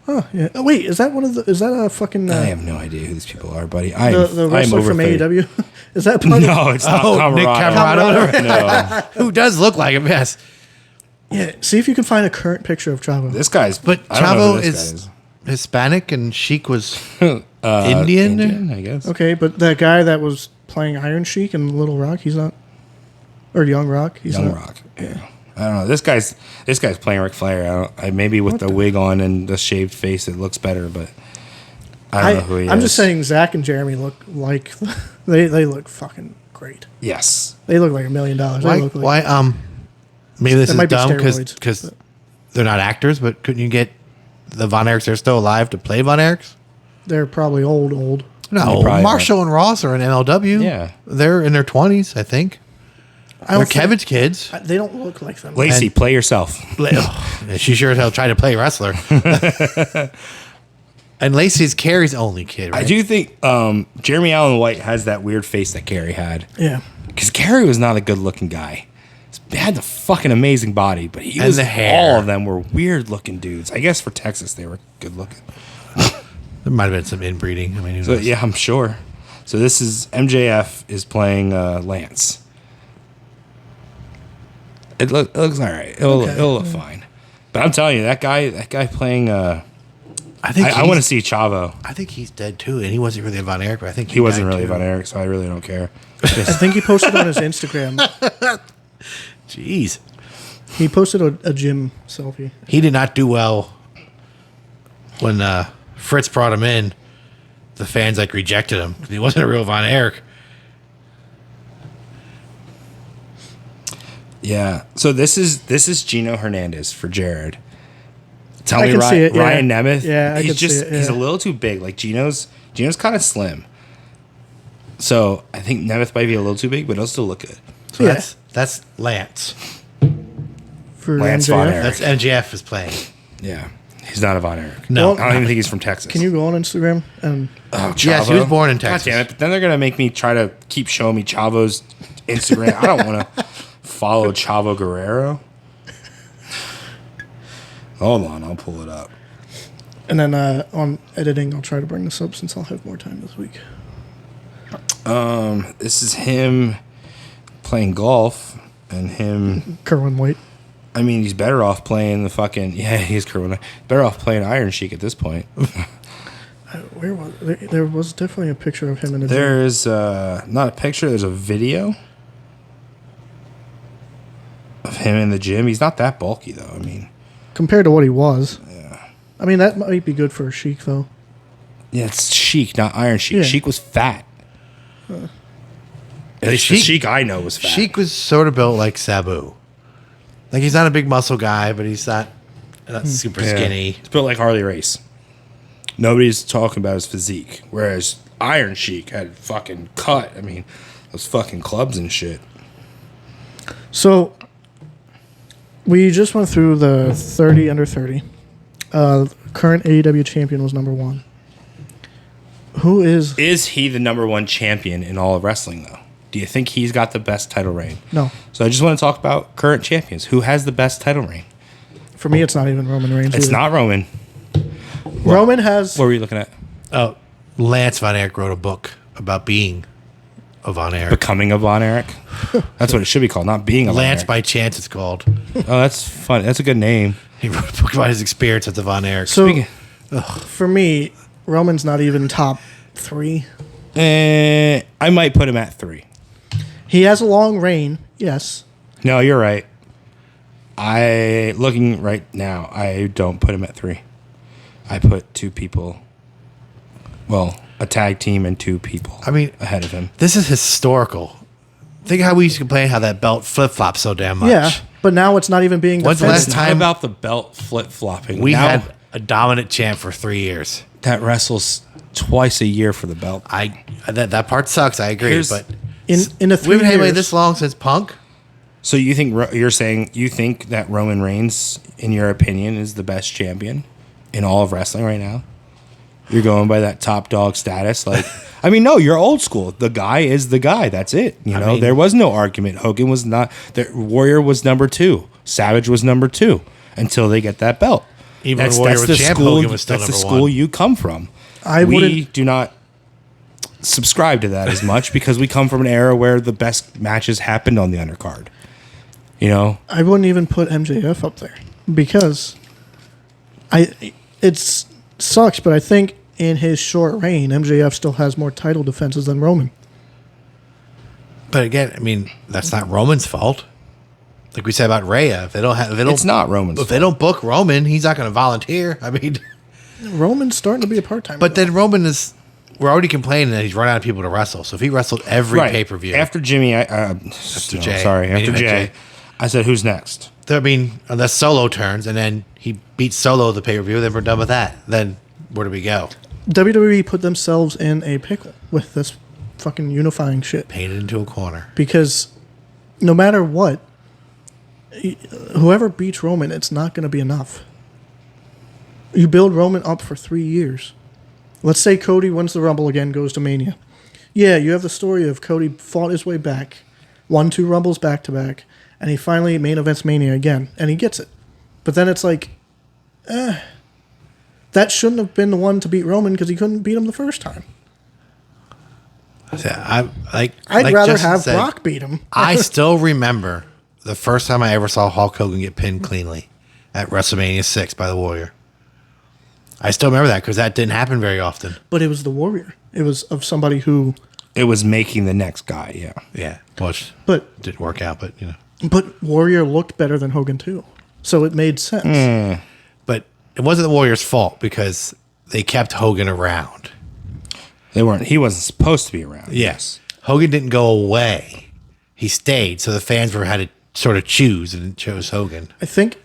Oh, yeah. Oh, wait, is that a fucking... I have no idea who these people are, buddy. the wrestler from AEW? Is that part No, it's not Nick Camarado. Camarado. No. Who does look like him, yes. Yeah, see if you can find a current picture of Chavo. This guy's... But I don't know who Chavo this is guy Hispanic and Sheik was Indian. I guess. Okay, but that guy that was playing Iron Sheik in Little Rock, he's not... Or Young Rock, he's Young not. Rock. Yeah. I don't know. This guy's playing Ric Flair. Maybe with the wig on and the shaved face, it looks better, but I don't know who he is. I'm just saying Zach and Jeremy look like... they look fucking great. Yes. They look like $1 million. They look like, Why? Maybe this It is might be dumb steroids, because they're not actors. But couldn't you get the Von Erichs? They're still alive to play Von Erichs. they're probably old. No, probably Marshall and Ross are in MLW. Yeah. They're in their 20s, I think. I They're don't think- Kevin's kids. They don't look like them. Lacey, And- play yourself. She sure as hell tried to play wrestler. And Lacey's Carrie's only kid, right? I do think Jeremy Allen White has that weird face that Carrie had. Yeah. Because Carrie was not a good-looking guy. He had the fucking amazing body, but he And was the hair. all of them were weird-looking dudes. I guess for Texas, they were good-looking. There might have been some inbreeding. I mean, who So knows? yeah, I'm sure. So this is MJF is playing Lance. It looks all right. It'll look fine. But I'm telling you, that guy playing. I think I want to see Chavo. I think he's dead too, and he wasn't really a Von Erich, but I think He wasn't died really too. Von Erich, so I really don't care. I think he posted on his Instagram. Jeez, He posted a gym selfie. he did not do well when Fritz brought him in. The fans rejected him. He wasn't a real Von Erich. Yeah. So this is Gino Hernandez for Jared. Tell I me, can see it, yeah. Ryan Nemeth. Yeah, I he's can see it, he's a yeah. little too big. Like Gino's kind of slim. So I think Nemeth might be a little too big, but he'll still look good. So Yeah. that's Lance. For Lance MJF. Von Erich. That's MJF is playing. Yeah. He's not a Von Erich. No. I don't even think he's from Texas. Can you go on Instagram and Oh, Yes, he Chavo? was born in God Texas. damn it. But then they're going to make me try to keep showing me Chavo's Instagram. I don't want to follow Chavo Guerrero. Hold on. I'll pull it up. then on editing, I'll try to bring this up since I'll have more time this week. This is him playing golf and him. Kerwin White. I mean, he's better off playing the fucking. Yeah, he's Kerwin. Better off playing Iron Sheik at this point. Where was there was definitely a picture of him in the gym. There's not a picture, there's a video of him in the gym. He's not that bulky, though. I mean, Compared to what he was. Yeah. I mean, that might be good for a Sheik, though. yeah, it's Sheik, not Iron Sheik. Yeah. Sheik was fat. At least the Sheik I know was fat. Sheik was sort of built like Sabu. Like he's not a big muscle guy, but he's not super Yeah. skinny. It's built like Harley Race. Nobody's talking about his physique. Whereas Iron Sheik had fucking cut. I mean, those fucking clubs and shit. So, we just went through the 30 under 30. Current AEW champion was number 1. Who is... Is he the number one champion in all of wrestling, though? Do you think he's got the best title reign? No. So I just want to talk about current champions. Who has the best title reign? For me, it's not even Roman Reigns. It's either. not Roman. Roman has... What were you looking at? Oh, Lance Von Erich wrote a book about being a Von Erich. Becoming a Von Erich? That's what it should be called, not being a Von Lance Erich. by Chance, it's called. Oh, that's fun. That's a good name. He wrote a book about his experience at the Von Erich. So, for me, Roman's not even top 3. I might put him at 3. He has a long reign, yes. No, you're right. Looking right now, I don't put him at 3. I put 2 people. Well, a tag team and 2 people. I mean, ahead of him. This is historical. Think how we used to complain how that belt flip flops so damn much. Yeah, but now it's not even being When's the defended. last It's not time- about the belt flip flopping. We Now, had a dominant champ for 3 years. that wrestles twice a year for the belt. That part sucks. I agree, Here's- but In the 3 we haven't had anybody years, this long since Punk. So you're saying you think that Roman Reigns, in your opinion, is the best champion in all of wrestling right now? You're going by that top dog status, like. I mean, no, you're old school. The guy is the guy. That's it. You know, there was no argument. Hogan was not. Warrior was number 2. Savage was number 2 until they get that belt. Even when Warrior was champ, Hogan was still that's number the school 1. you come from. I We wouldn't. do not subscribe to that as much because we come from an era where the best matches happened on the undercard. You know, I wouldn't even put MJF up there because it sucks, but I think in his short reign, MJF still has more title defenses than Roman. But again, I mean, that's not Roman's fault. Like we said about Rhea, if they don't, it's not Roman's If they don't book Roman, he's not going to volunteer. I mean, Roman's starting to be a part-timer. but then Roman is. We're already complaining that he's run out of people to wrestle. So if he wrestled every pay-per-view after Jimmy, Jay. After Jay, I said, "Who's next?" I mean, unless Solo turns and then he beats Solo the pay-per-view, then we're done with that. Then where do we go? WWE put themselves in a pickle with this fucking unifying shit. Painted into a corner. Because no matter what, whoever beats Roman, it's not going to be enough. You build Roman up for 3 years. Let's say Cody wins the Rumble again, goes to Mania. Yeah, you have the story of Cody fought his way back, won 2 Rumbles back-to-back, and he finally main events Mania again, and he gets it. But then it's like, that shouldn't have been the one to beat Roman because he couldn't beat him the first time. I'd rather Justin have said, Brock beat him. I still remember the first time I ever saw Hulk Hogan get pinned cleanly at WrestleMania 6 by the Warrior. I still remember that because that didn't happen very often. But it was the Warrior. It was of somebody who... It was making the next guy. Yeah. Yeah. Which But didn't work out, but, you know. But Warrior looked better than Hogan, too. So it made sense. But it wasn't the Warriors' fault because they kept Hogan around. He wasn't supposed to be around. Yes. Hogan didn't go away. He stayed, so the fans had to sort of choose, and chose Hogan. I think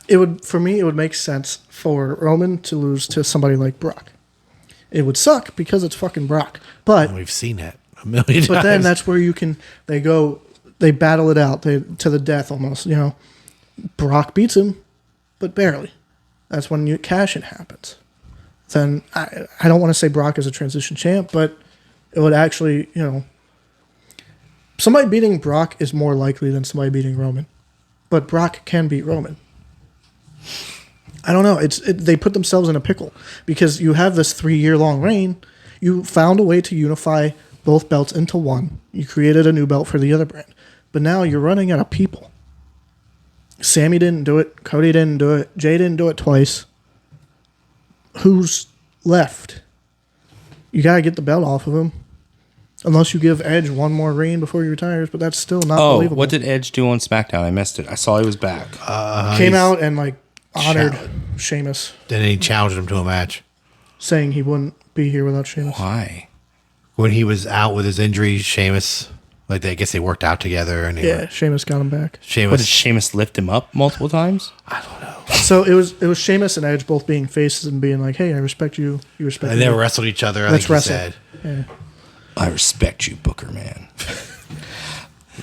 it would make sense for Roman to lose to somebody like Brock. It would suck because it's fucking Brock. But We've seen that a million times. But then that's where they battle it out to the death almost, you know. Brock beats him, but barely. That's when cash-in happens. Then I don't want to say Brock is a transition champ, but it would actually, you know, somebody beating Brock is more likely than somebody beating Roman. But Brock can beat Roman. I don't know. They put themselves in a pickle because you have this 3-year-long reign. You found a way to unify both belts into one. You created a new belt for the other brand. But now you're running out of people. Sammy didn't do it. Cody didn't do it. Jay didn't do it twice. Who's left? You got to get the belt off of him. Unless you give Edge one more reign before he retires, but that's still not believable. What did Edge do on SmackDown? I missed it. I saw he was back. Came out and honored Sheamus, Then he challenged him to a match. saying he wouldn't be here without Sheamus. Why? When he was out with his injury, Sheamus, I guess they worked out together. And Yeah, Sheamus got him back. What, did Sheamus lift him up multiple times? I don't know. So it was Sheamus and Edge both being faces and being like, "Hey, I respect you. You respect And me. they wrestled each other. I Let's think he wrestle." said. Yeah. I respect you, Booker, man.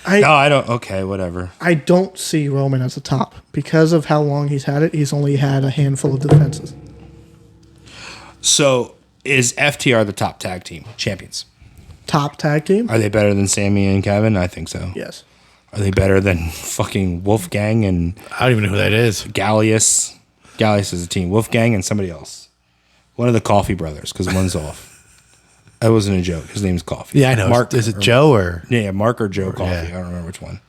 I No, I don't. Okay, whatever. I don't see Roman as the top because of how long he's had it. He's only had a handful of defenses. So, is FTR the top tag team champions? Top tag team? Are they better than Sammy and Kevin? I think so. Yes. Are they better than fucking Wolfgang and I don't even know who that is. Gallius? Gallius is a team. Wolfgang and somebody else. One of the Coffee brothers, because one's off. That wasn't a joke. His name's Coffee. Yeah, I know. Mark, Is it Joe or? Yeah, Mark or Joe Coffee. yeah. I don't remember which one.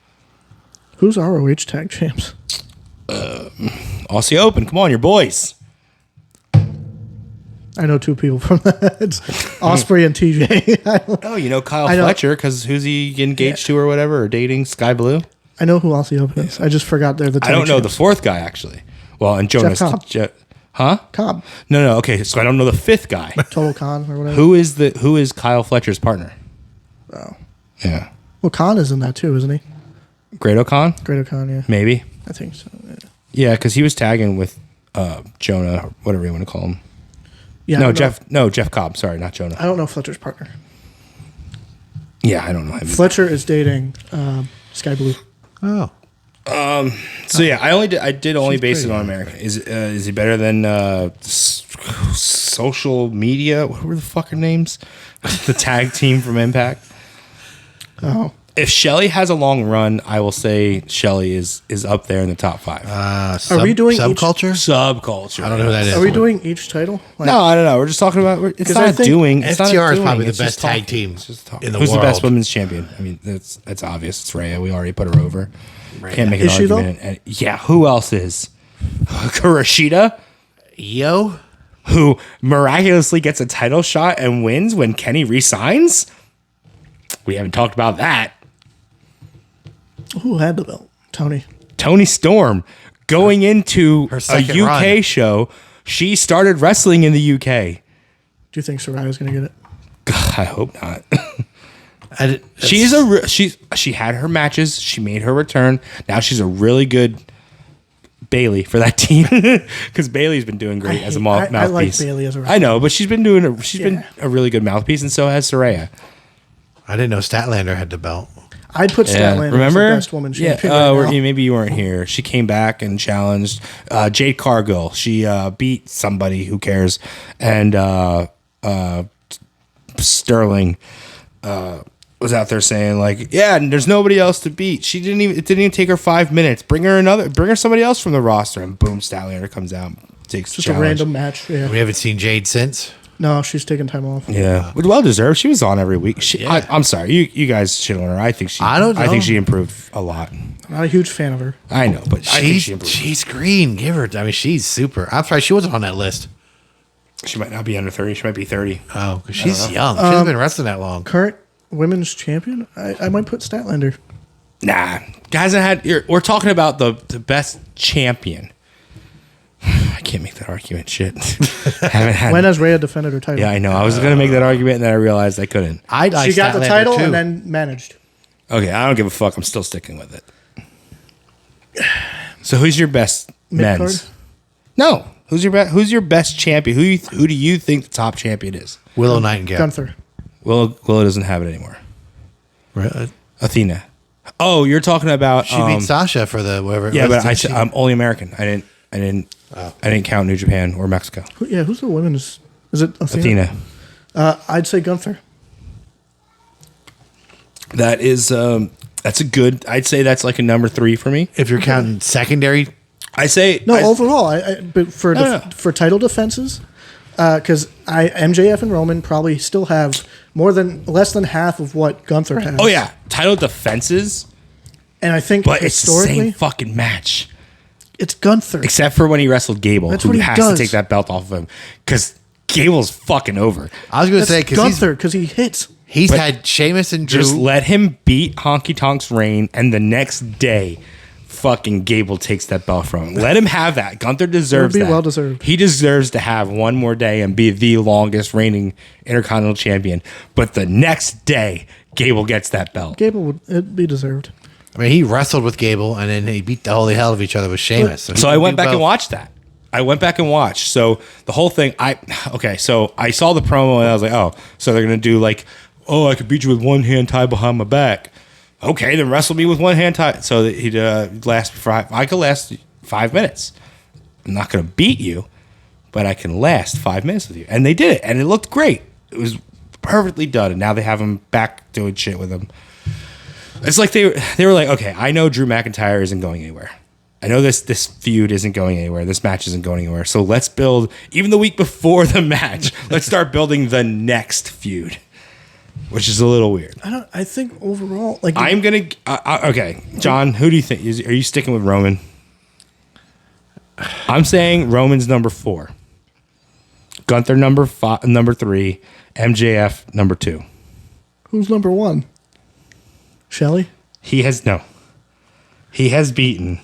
Who's ROH tag champs? Aussie Open. Come on, your boys. I know 2 people from that. It's Osprey and TJ. Oh, you know Kyle I know. Fletcher, because who's he engaged to or whatever, or dating? Sky Blue? I know who Aussie Open is. I just forgot they're the tag I don't know the champs. fourth guy, actually. Well, and Jonas. Cobb. Huh? Cobb. No. Okay, so I don't know the fifth guy. Total Khan or whatever. Who is Kyle Fletcher's partner? Oh. Yeah. Well, Khan is in that too, isn't he? Great O'Con? Great Khan, yeah. Maybe. I think so. Yeah. Yeah, because he was tagging with Jonah, or whatever you want to call him. Yeah, I No, don't know- Jeff. No, Jeff Cobb. Sorry, not Jonah. I don't know Fletcher's partner. Yeah, I don't know him. Fletcher is dating Sky Blue. Oh. So yeah, I did only She's base it pretty on America. Is he better than social media? What were the fucking names? The tag team from Impact. Oh, If Shelly has a long run, I will say Shelly is up there in the top 5. Are we doing each- subculture? Subculture. I don't know who that is. are we doing each title? Like, No, I don't know. We're just talking about. It's 'Cause not I think doing. It's not FTR is doing, probably the it's just best tag talking. team It's just talking. in the Who's world. the best women's champion? I mean, that's obvious. It's Rhea. We already put her over. Can't make an Is she, argument. And, yeah, who else is? Kurashida, Yo. who miraculously gets a title shot and wins when Kenny resigns. We haven't talked about that. Who had the belt? Tony. Tony Storm going into Her a second UK run. show. She started wrestling in the UK. Do you think Soraya's going to get it? I hope not. She had her matches. She made her return. Now she's a really good Bailey for that team because Bailey's been doing great as a mouthpiece. I like Bailey as a wrestler. I know, but she's been a really good mouthpiece, and so has Saraya. I didn't know Statlander had the belt. I'd put Statlander Remember? as the best woman champion. Yeah. right now. Maybe you weren't here. She came back and challenged Jade Cargill. She beat somebody. Who cares? And Sterling was out there saying like, yeah, and there's nobody else to beat. It didn't even take her 5 minutes. Bring her somebody else from the roster, and boom, Statlander comes out, takes the Just a challenge. random match. Yeah. We haven't seen Jade since. No, she's taking time off. Yeah, well deserved. She was on every week. I'm sorry, you guys shit on her. I think I don't know. I think she improved a lot. Not a huge fan of her. I know, but I think she improved. She's green. Give her. I mean, she's super. I'm sorry, she wasn't on that list. She might not be under 30. She might be 30. Oh, because she's young. She hasn't been wrestling that long. Current women's champion? I might put Statlander. Nah, guys, we're talking about the best champion. I can't make that argument. Shit. Haven't had. When has Rhea defended her title? Yeah, I know. I was going to make that argument, and then I realized I couldn't. I like She got the Statlander, title too. and then managed. Okay, I don't give a fuck. I'm still sticking with it. So, who's your best Mid-card? men's? No. Who's your best champion? Who do you think the top champion is? Willow Nightingale. Gunther. Willow doesn't have it anymore. Really? Athena. Oh, you're talking about She beat Sasha for the whatever. it yeah, was, but didn't she? I'm only American. I didn't count New Japan or Mexico. Who's the women's? Is it Athena? I'd say Gunther. That is that's a good. I'd say that's like a number 3 for me. If you're counting secondary, I say No, overall, but for No. for title defenses, because MJF and Roman probably still have less than half of what Gunther has. Oh yeah, title defenses, and I think but it's the historically, same fucking match. it's Gunther. Except for when he wrestled Gable, That's who what he has does. to take that belt off of him because Gable's fucking over. I was going to That's say because Gunther because he hits. he's But had Sheamus and Drew. Just let him beat Honky Tonk's reign, and the next day, fucking Gable takes that belt from him. Let him have that. Gunther deserves be that. well deserved. He deserves to have one more day and be the longest reigning Intercontinental Champion. But the next day, Gable gets that belt. Gable would it'd be deserved. I mean, he wrestled with Gable and then he beat the holy hell of each other with Sheamus. he So I can went do back and both. watched that. So the whole thing, so I saw the promo and I was like, oh, so they're going to do like, oh, I could beat you with one hand tied behind my back. Okay, then wrestle me with one hand tied. So that he'd I could last 5 minutes. I'm not going to beat you, but I can last 5 minutes with you. And they did it, and it looked great. It was perfectly done, and now they have him back doing shit with him. It's like they were like, okay, I know Drew McIntyre isn't going anywhere. I know this feud isn't going anywhere. This match isn't going anywhere. So let's build, even the week before the match, let's start building the next feud, which is a little weird. I think overall, like I'm going to, okay, John, who do you think? Are you sticking with Roman? I'm saying Roman's number 4. Gunther number 3. MJF number 2. who's number 1? Shelly. He has beaten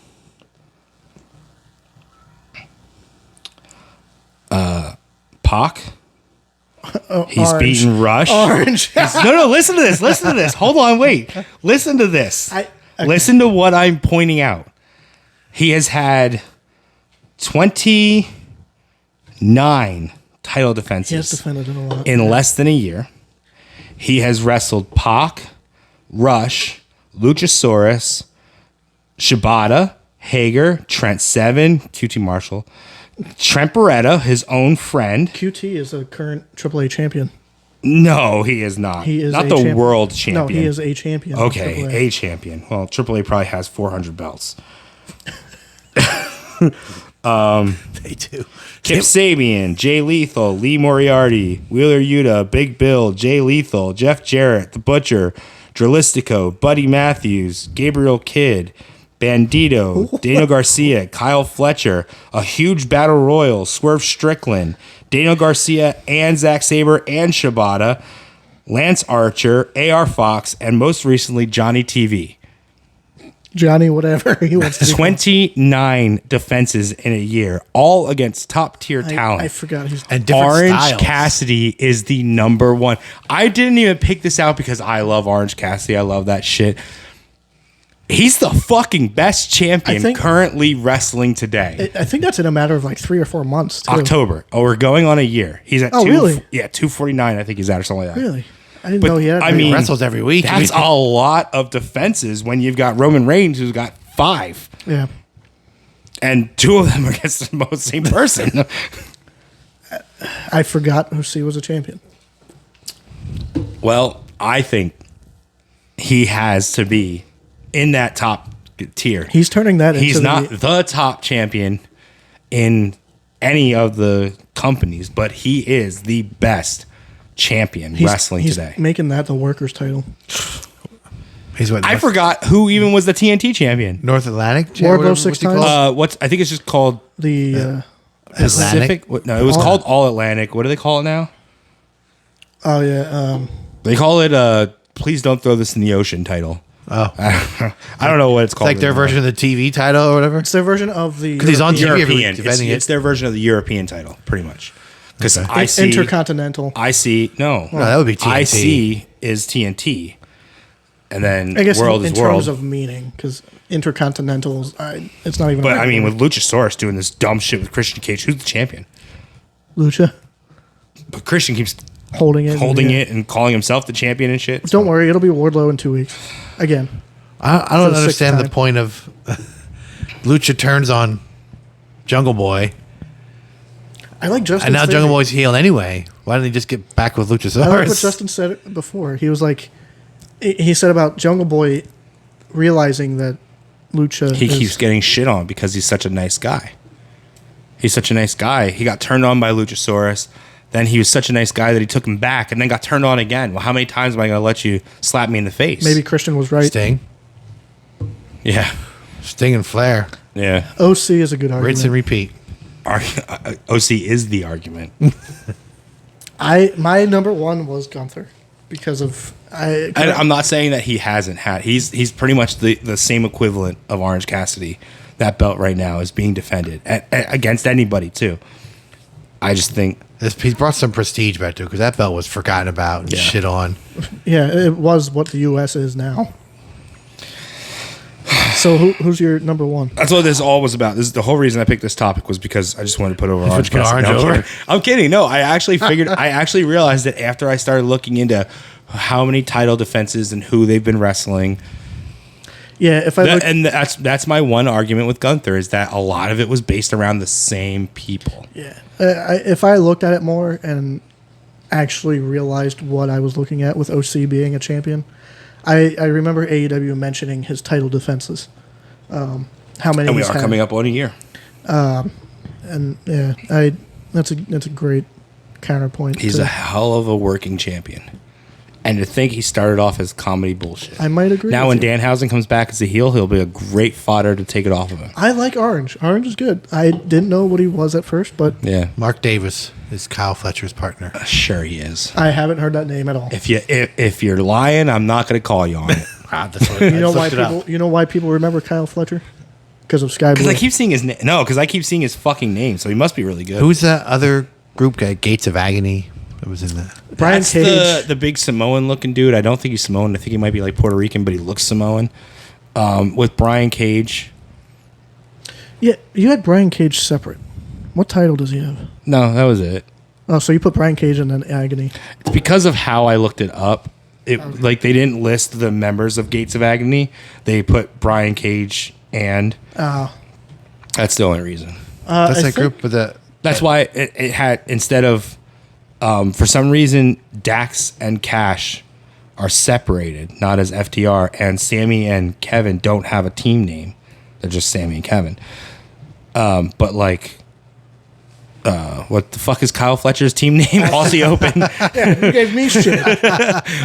Pac. He's Orange. beaten Rush. Orange. No, listen to this. Listen to this. Hold on, wait. Listen to this. Listen to what I'm pointing out. He has had 29 title He has defenses defended it a lot. in less than a year. He has wrestled Pac, Rush, Luchasaurus, Shibata, Hager, Trent Seven, QT Marshall, Trent Beretta, his own friend. QT is a current AAA champion. No, he is not. He is not a the champion. world champion. No, he is a champion. of Okay, AAA. a champion. Well, AAA probably has 400 belts. They do. Kip Sabian, Jay Lethal, Lee Moriarty, Wheeler Yuta, Big Bill, Jay Lethal, Jeff Jarrett, The Butcher, Dralistico, Buddy Matthews, Gabriel Kidd, Bandito, Daniel Garcia, Kyle Fletcher, a huge battle royal, Swerve Strickland, Daniel Garcia and Zack Sabre and Shibata, Lance Archer, AR Fox, and most recently Johnny TV. Johnny, whatever he wants to do. 29 defenses in a year, all against top tier talent. I forgot he's. And different Orange styles. Cassidy is the number one. I didn't even pick this out because I love Orange Cassidy. I love that shit. He's the fucking best champion I think- currently wrestling today. I think that's in a matter of like 3 or 4 months. Too. October. Oh, we're going on a year. He's at really? Yeah, 249. I think he's at or something like that. Really? I didn't But, know he had. I that. mean, Wrestles every week. That's a lot of defenses when you've got Roman Reigns who's got 5, yeah. and 2 of them are against the same person. I forgot OC was a champion. Well, I think he has to be in that top tier. He's turning that He's into not the top champion in any of the companies, but he is the best champion wrestling he's today. making that the workers title. He's what? I forgot who even was the TNT champion. North Atlantic. Wardlow What's 6 he times? called? I think it's just called The Pacific. No, it was called All Atlantic. What do they call it now? oh yeah, They call it Please Don't Throw This in the Ocean title. Oh, I don't know what it's called. like their anymore. version of the TV title or whatever. it's their version of the Because he's on TV every week European. defending It's it. their version of the European title, pretty much. Because I see Intercontinental. no, that would be TNT. IC is TNT, and then I guess World in is terms World. of meaning, because Intercontinentals, it's not even. But an I mean, argument. with Luchasaurus doing this dumb shit with Christian Cage, who's the champion? Lucha But Christian keeps holding it, holding yeah. it and calling himself the champion and shit. Don't worry, it'll be Wardlow in 2 weeks. Again, I For don't the sixth understand the time. point of Lucha turns on Jungle Boy, I like Justin. and now Jungle Boy's healed anyway. Why didn't he just get back with I like what Luchasaurus? Justin said before. He was like, he said about Jungle Boy realizing that Lucha. He is, keeps getting shit on because he's such a nice guy. He's such a nice guy. He got turned on by Luchasaurus. Then he was such a nice guy that he took him back and then got turned on again. Well, how many times am I going to let you slap me in the face? Maybe Christian was right. Sting, Yeah. Sting and Flair, Yeah. OC is a good argument. rinse and repeat. OC is the argument. My number one was Gunther because of I'm not saying that he hasn't had. He's pretty much the same equivalent of Orange Cassidy. That belt right now is being defended against anybody too. I just think He's brought some prestige back to it because that belt was forgotten about and Yeah. shit on. yeah, it was what the U.S. is now. So who's your number one? that's what this all was about. This is the whole reason I picked this topic was because I just wanted to put over Orange put Cassidy. Orange No, over? I'm kidding. No, I actually figured. I actually realized that after I started looking into how many title defenses and who they've been wrestling. Yeah, if I look, And that's my one argument with Gunther is that a lot of it was based around the same people. yeah, if I looked at it more and actually realized what I was looking at with OC being a champion, I remember AEW mentioning his title defenses. How many? And we he's are had. coming up on a year. And yeah, that's a great counterpoint. He's to- a hell of a working champion. And to think he started off as comedy bullshit. I might agree. Now with when you. Danhausen comes back as a heel, he'll be a great fodder to take it off of him. I like Orange. Orange is good. I didn't know what he was at first, but Yeah. Mark Davis is Kyle Fletcher's partner. Sure he is. I haven't heard that name at all. If you're lying, I'm not going to call you on it. That's what, You know why people remember Kyle Fletcher? Because of Sky Because Blue. I keep seeing his name. No, because I keep seeing his fucking name, so he must be really good. Who's that other group guy? Gates of Agony. That was in the. Brian That's Cage. the big Samoan looking dude. I don't think he's Samoan. I think he might be like Puerto Rican, but he looks Samoan. With Brian Cage. Yeah, you had Brian Cage separate. What title does he have? No, that was it. Oh, so you put Brian Cage and then Agony. It's because of how I looked it up. Like they didn't list the members of Gates of Agony. They put Brian Cage and that's the only reason. That's I that think- group with the. That's why it had, instead of, for some reason, Dax and Cash are separated, not as FTR, and Sammy and Kevin don't have a team name. They're just Sammy and Kevin. But like, what the fuck is Kyle Fletcher's team name? Aussie Open. Yeah, you gave me shit.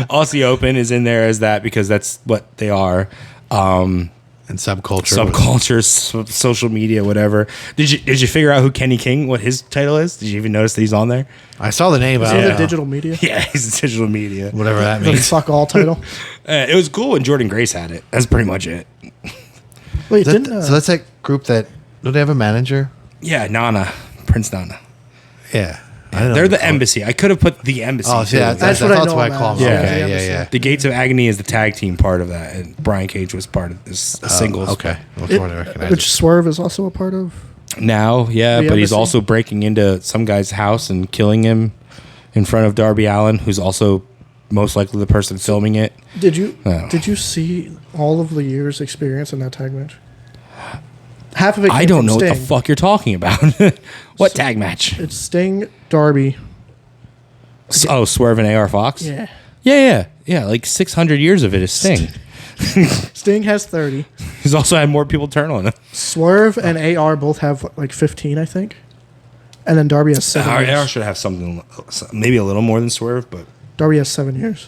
Aussie Open is in there as that because that's what they are. And subculture. Subculture, social media, whatever. Did you figure out who Kenny King, what his title is? Did you even notice that he's on there? I saw the name. Is But he I the don't know. digital media? Yeah, he's digital media. Whatever that The means. fuck all title. It was cool when Jordan Grace had it. That's pretty much it. Wait, So didn't that's that group that. Do they have a manager? Yeah, Nana, Prince Nana. Yeah. I don't know They're what the they call it. embassy. I could have put the embassy. Oh, too. yeah. That's That's what I that's know why I him call as. them. Yeah. Okay. Yeah. Yeah. Yeah. The Gates of Agony is the tag team part of that, and Brian Cage was part of this singles. Okay. That's what I recognize. which Swerve is also a part of. Now, yeah, The but he's embassy? also breaking into some guy's house and killing him in front of Darby Allin, who's also most likely the person filming it. Did you Oh. did you see all of the years' experience in that tag match? Half of it. I came don't from know what the Sting. fuck you're talking about. What tag match? It's Sting, Darby. Oh, Swerve and AR Fox? Yeah, Yeah. Like 600 years of it is Sting. Sting has 30. He's also had more people turn on him. Swerve and AR both have like 15, I think. And then Darby has 7 AR years. should have something, maybe a little more than Swerve, but Darby has 7 years.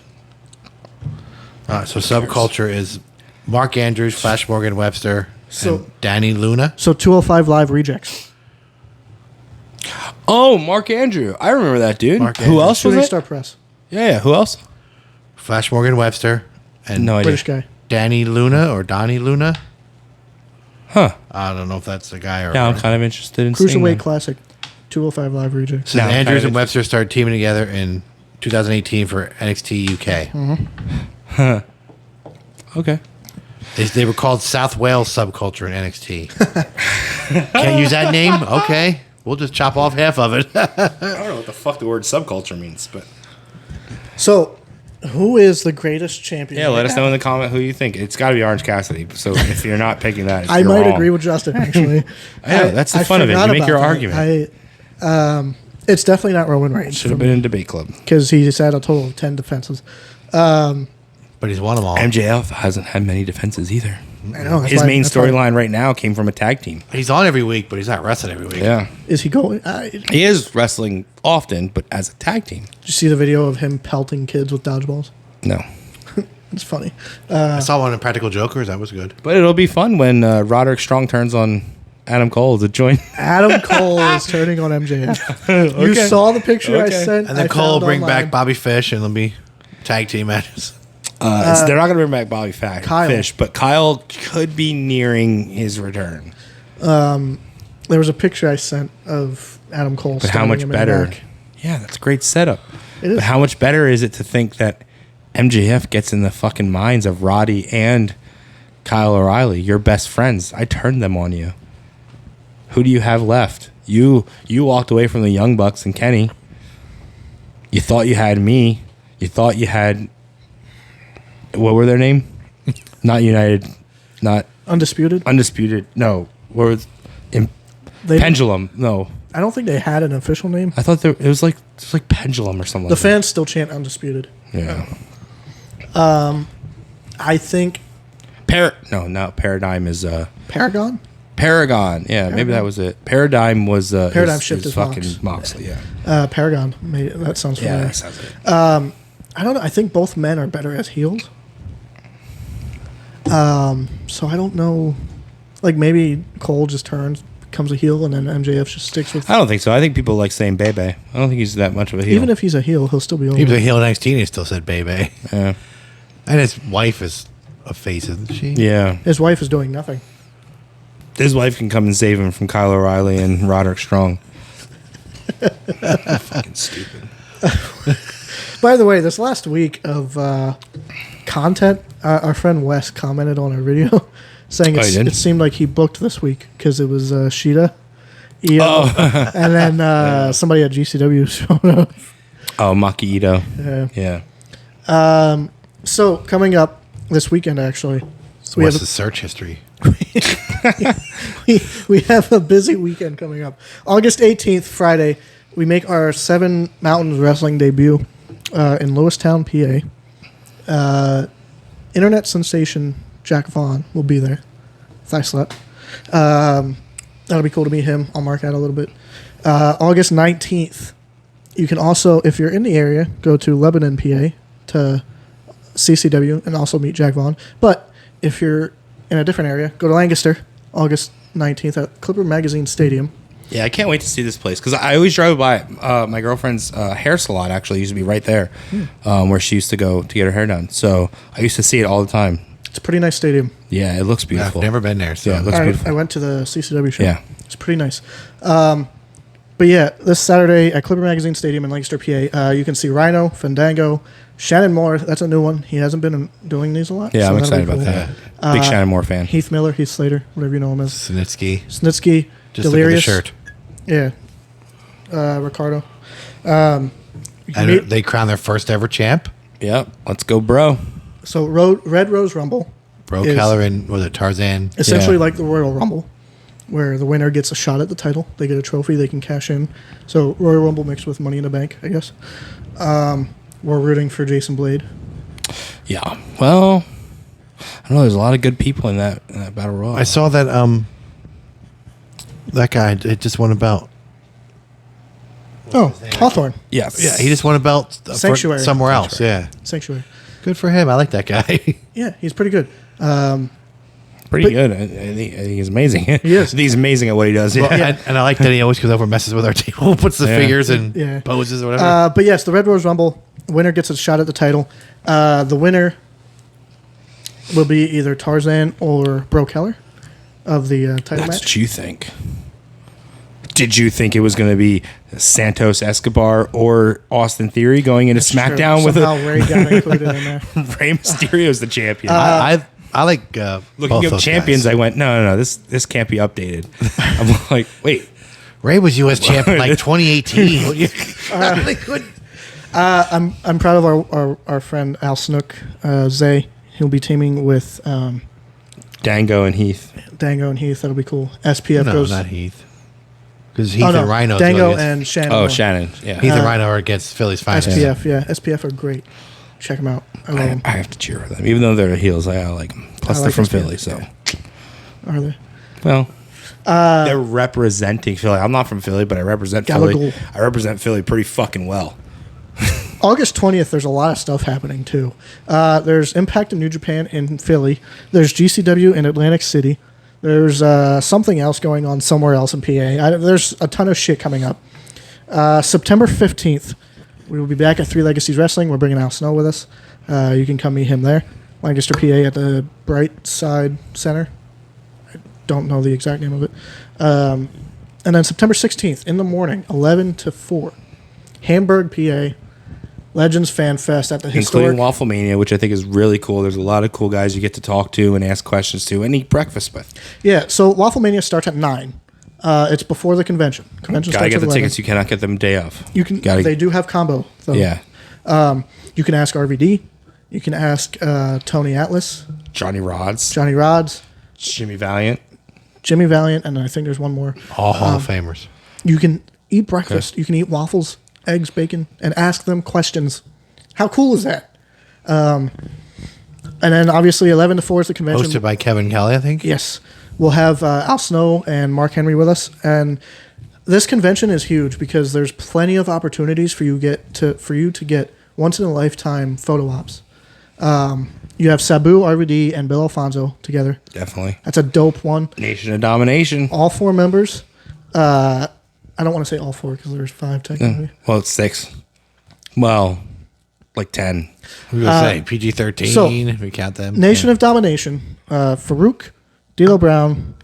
So subculture is Mark Andrews, Flash Morgan Webster, So- and Danny Luna. So 205 Live rejects. oh, Mark Andrew. I remember that dude. Mark Who Andrew. else was Shooting it? Star Press. Yeah. Who else? Flash Morgan Webster and No idea. British guy. Danny Luna or Donnie Luna. Huh. I don't know if that's the guy or. Now I'm kind of interested in seeing Cruiserweight them. Classic. 205 Live rejects. So Now I'm Andrews kind and of Webster started teaming together in 2018 for NXT UK. Okay. They were called South Wales Subculture in NXT. Can't use that name? Okay. We'll just chop off half of it. I don't know what the fuck the word subculture means, but So, who is the greatest champion? yeah, let us know in the comment who you think. It's got to be Orange Cassidy. So if you're not picking that, I you're might wrong. agree with Justin, actually. I know, that's the fun of it. forgot You make about your that. argument. It's definitely not Roman Reigns Should have been in debate club. because he's had a total of 10 defenses. But he's won them all. MJF hasn't had many defenses either. I know. that's His why- main that's why- storyline right now came from a tag team. He's on every week, but he's not wrestling every week. Yeah. Is he going? He is wrestling often, but as a tag team. Did you see the video of him pelting kids with dodgeballs? No. It's funny. I saw one in Practical Jokers. That was good. But it'll be fun when Roderick Strong turns on Adam Cole to join. Adam Cole is turning on MJF. You Okay. saw the picture I Okay. sent? And then I Cole will found bring online. back Bobby Fish, and there'll be tag team matches. They're not going to bring back Bobby Kyle. Fish, but Kyle could be nearing his return. There was a picture I sent of Adam Cole. But how stabbing much him in the better? back. Yeah, that's a great setup. It is. But how much better is it to think that MJF gets in the fucking minds of Roddy and Kyle O'Reilly, your best friends? I turned them on you. Who do you have left? You walked away from the Young Bucks and Kenny. You thought you had me. You thought you had, what were their name? Not United, not Undisputed. Undisputed. No, what was They, Pendulum? No, I don't think they had an official name. I thought it was like Pendulum or something. The like fans still chant Undisputed. that. Yeah. I think No, Paradigm is Paragon. Paragon. Yeah, maybe that was it. Paradigm was Paradigm Shift is fucking Mox. Moxley. Yeah, Paragon. Maybe, that sounds yeah, familiar. that sounds it. I don't know. I think both men are better as heels. So I don't know. Like maybe Cole just turns, becomes a heel, and then MJF just sticks with. I don't think so. I think people like saying Bebe. I don't think he's that much of a heel. Even if he's a heel, he'll still be over. He was a heel in NXT, and he still said baby. yeah, And his wife is a face, isn't she? yeah, His wife is doing nothing. his wife can come and save him from Kyle O'Reilly and Roderick Strong. Fucking stupid. By the way, this last week of content, our friend Wes commented on our video saying Oh, he did? it seemed like he booked this week because it was Sheeta, Io, and then somebody at GCW showed up. Oh, Maki Ito. Yeah. Yeah. So coming up this weekend, actually, so we What's have his search history? we have a busy weekend coming up. August 18th, Friday, we make our Seven Mountains Wrestling debut in Lewistown, PA. Internet sensation Jack Vaughn will be there. Thigh slut. That'll be cool to meet him. I'll mark out a little bit. August 19th, you can also, if you're in the area, go to Lebanon, PA to CCW and also meet Jack Vaughn. But if you're in a different area, go to Lancaster, August 19th at Clipper Magazine Stadium. Yeah, I can't wait to see this place because I always drive by it. My girlfriend's hair salon actually used to be right there, where she used to go to get her hair done. So I used to see it all the time. It's a pretty nice stadium. Yeah, it looks beautiful. I've never been there. So. Yeah, it looks beautiful. I went to the CCW show. Yeah. It's pretty nice. But yeah, this Saturday at Clipper Magazine Stadium in Lancaster, PA, you can see Rhino, Fandango, Shannon Moore. That's a new one. He hasn't been doing these a lot. Yeah, so I'm that'll be excited cool. about that. Big Shannon Moore fan. Heath Miller, Heath Slater, whatever you know him as. Snitsky. Snitsky, Just Delirious. look at the shirt. Yeah. Ricardo. And they crowned their first ever champ. Yep, let's go, bro. So Red Rose Rumble. Bro is Keller and was it Tarzan? essentially Yeah. like the Royal Rumble, where the winner gets a shot at the title. They get a trophy they can cash in. So Royal Rumble mixed with Money in the Bank, I guess. We're rooting for Jason Blade. Yeah. Well, I don't know. There's a lot of good people in that battle royal. I saw that that guy it just won a belt. Oh, Hawthorne. Yes. Yeah, he just won a belt Sanctuary. somewhere else. Yeah, Sanctuary. good for him. I like that guy. Yeah, he's pretty good. Pretty good. I think he's amazing. He is. He's amazing at what he does. Yeah. Well, and I like that he always comes over and messes with our table, puts the Yeah. figures and Yeah. poses or whatever. But yes, the Red Rose Rumble winner gets a shot at the title. The winner will be either Tarzan or Bro Keller of the title That's match. what you think. Did you think it was going to be Santos Escobar or Austin Theory going into SmackDown Sure. with Somehow Ray got included in there. Rey Mysterio's the champion? I like Looking both up those champions, guys. I went, no, this can't be updated. I'm like, wait, Ray was U.S. champ in like 2018. I'm proud of our friend Al Snook, Zay. He'll be teaming with Dango and Heath. Dango and Heath. That'll be cool. SPF No, goes. not Heath. Because Heath Oh, no. and Rhino. Dango and Shannon. Oh, Moore. Shannon. Yeah. Heath and Rhino are against Philly's finest. SPF. Yeah, SPF are great. Check them out. I love them. I have to cheer for them, even though they're heels. I like them. Plus, I they're like from SPF, Philly, so Are they? well, they're representing Philly. I'm not from Philly, but I represent Philly. Gabagool. I represent Philly pretty fucking well. August 20th, there's a lot of stuff happening, too. There's Impact in New Japan in Philly. There's GCW in Atlantic City. There's something else going on somewhere else in PA. There's a ton of shit coming up. September 15th, we will be back at Three Legacies Wrestling. We're bringing Al Snow with us. You can come meet him there. Lancaster, PA at the Bright Side Center. I don't know the exact name of it. And then September 16th in the morning, 11 to 4, Hamburg, PA. Legends Fan Fest at the historic. Including Waffle Mania, which I think is really cool. There's a lot of cool guys you get to talk to and ask questions to and eat breakfast with. Yeah, so Waffle Mania starts at 9. It's before the convention. Convention Gotta starts get at the 11. tickets. You cannot get them day of. You can. Gotta, They do have combo. Though. Yeah. You can ask RVD. You can ask Tony Atlas, Johnny Rods, Johnny Rods, Jimmy Valiant. Jimmy Valiant, and I think there's one more. All Hall of Famers. You can eat breakfast. You can eat waffles, eggs, bacon, and ask them questions. How cool is that? And then obviously 11 to 4 is the convention. Hosted by Kevin Kelly, I think. Yes. We'll have Al Snow and Mark Henry with us. And this convention is huge because there's plenty of opportunities for you to get once in a lifetime photo ops. You have Sabu, RVD, and Bill Alfonso together. Definitely. That's a dope one. Nation of Domination. All 4 members. I don't want to say all 4 because there's 5 technically. Well, it's 6. Well, like 10. Who was say PG-13? so, if we count them. Nation of Domination. Farouk, D'Lo Brown,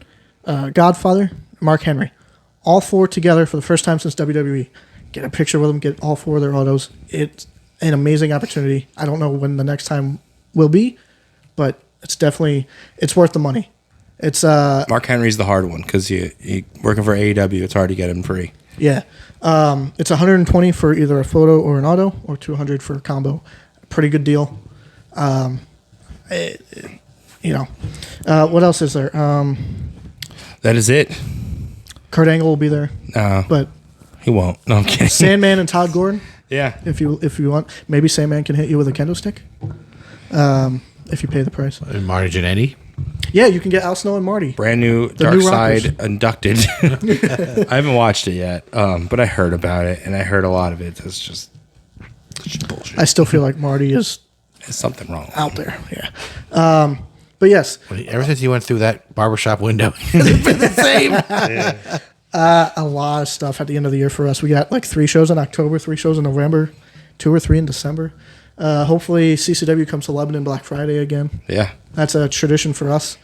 Godfather, Mark Henry. All 4 together for the first time since WWE. Get a picture with them. Get all 4 of their autos. It's an amazing opportunity. I don't know when the next time will be, but it's worth the money. It's Mark Henry's the hard one because you working for AEW, it's hard to get him free. yeah. It's 120 for either a photo or an auto, or 200 for a combo. Pretty good deal. What else is there? That is it. Kurt Angle will be there, but He won't. No, I'm kidding. Sandman and Todd Gordon. Yeah. If you want, maybe Sandman can hit you with a kendo stick. If you pay the price. And Marty Jannetty. Yeah, you can get Al Snow and Marty. Brand new The Dark new Side Rockers. inducted. I haven't watched it yet, but I heard about it, and I heard a lot of it. It's just bullshit. I still feel like Marty is There's something wrong. out there. Yeah. But yes, Ever since he went through that barbershop window, it's been the same. a lot of stuff at the end of the year for us. We got like 3 shows in October, 3 shows in November, 2 or 3 in December. Hopefully CCW comes to Lebanon Black Friday again. Yeah. That's a tradition for us.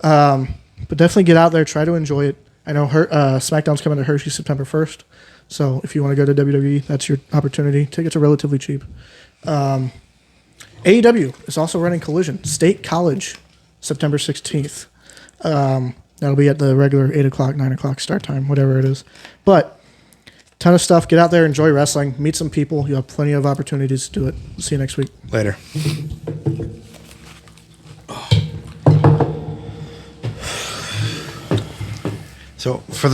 But definitely get out there, try to enjoy it. I know SmackDown's coming to Hershey September 1st. So if you want to go to WWE, that's your opportunity. Tickets are relatively cheap. AEW is also running Collision. State College, September 16th. That'll be at the regular 8 o'clock, 9 o'clock start time, whatever it is. But ton of stuff. Get out there, enjoy wrestling, meet some people. You'll have plenty of opportunities to do it. See you next week. Later. So for the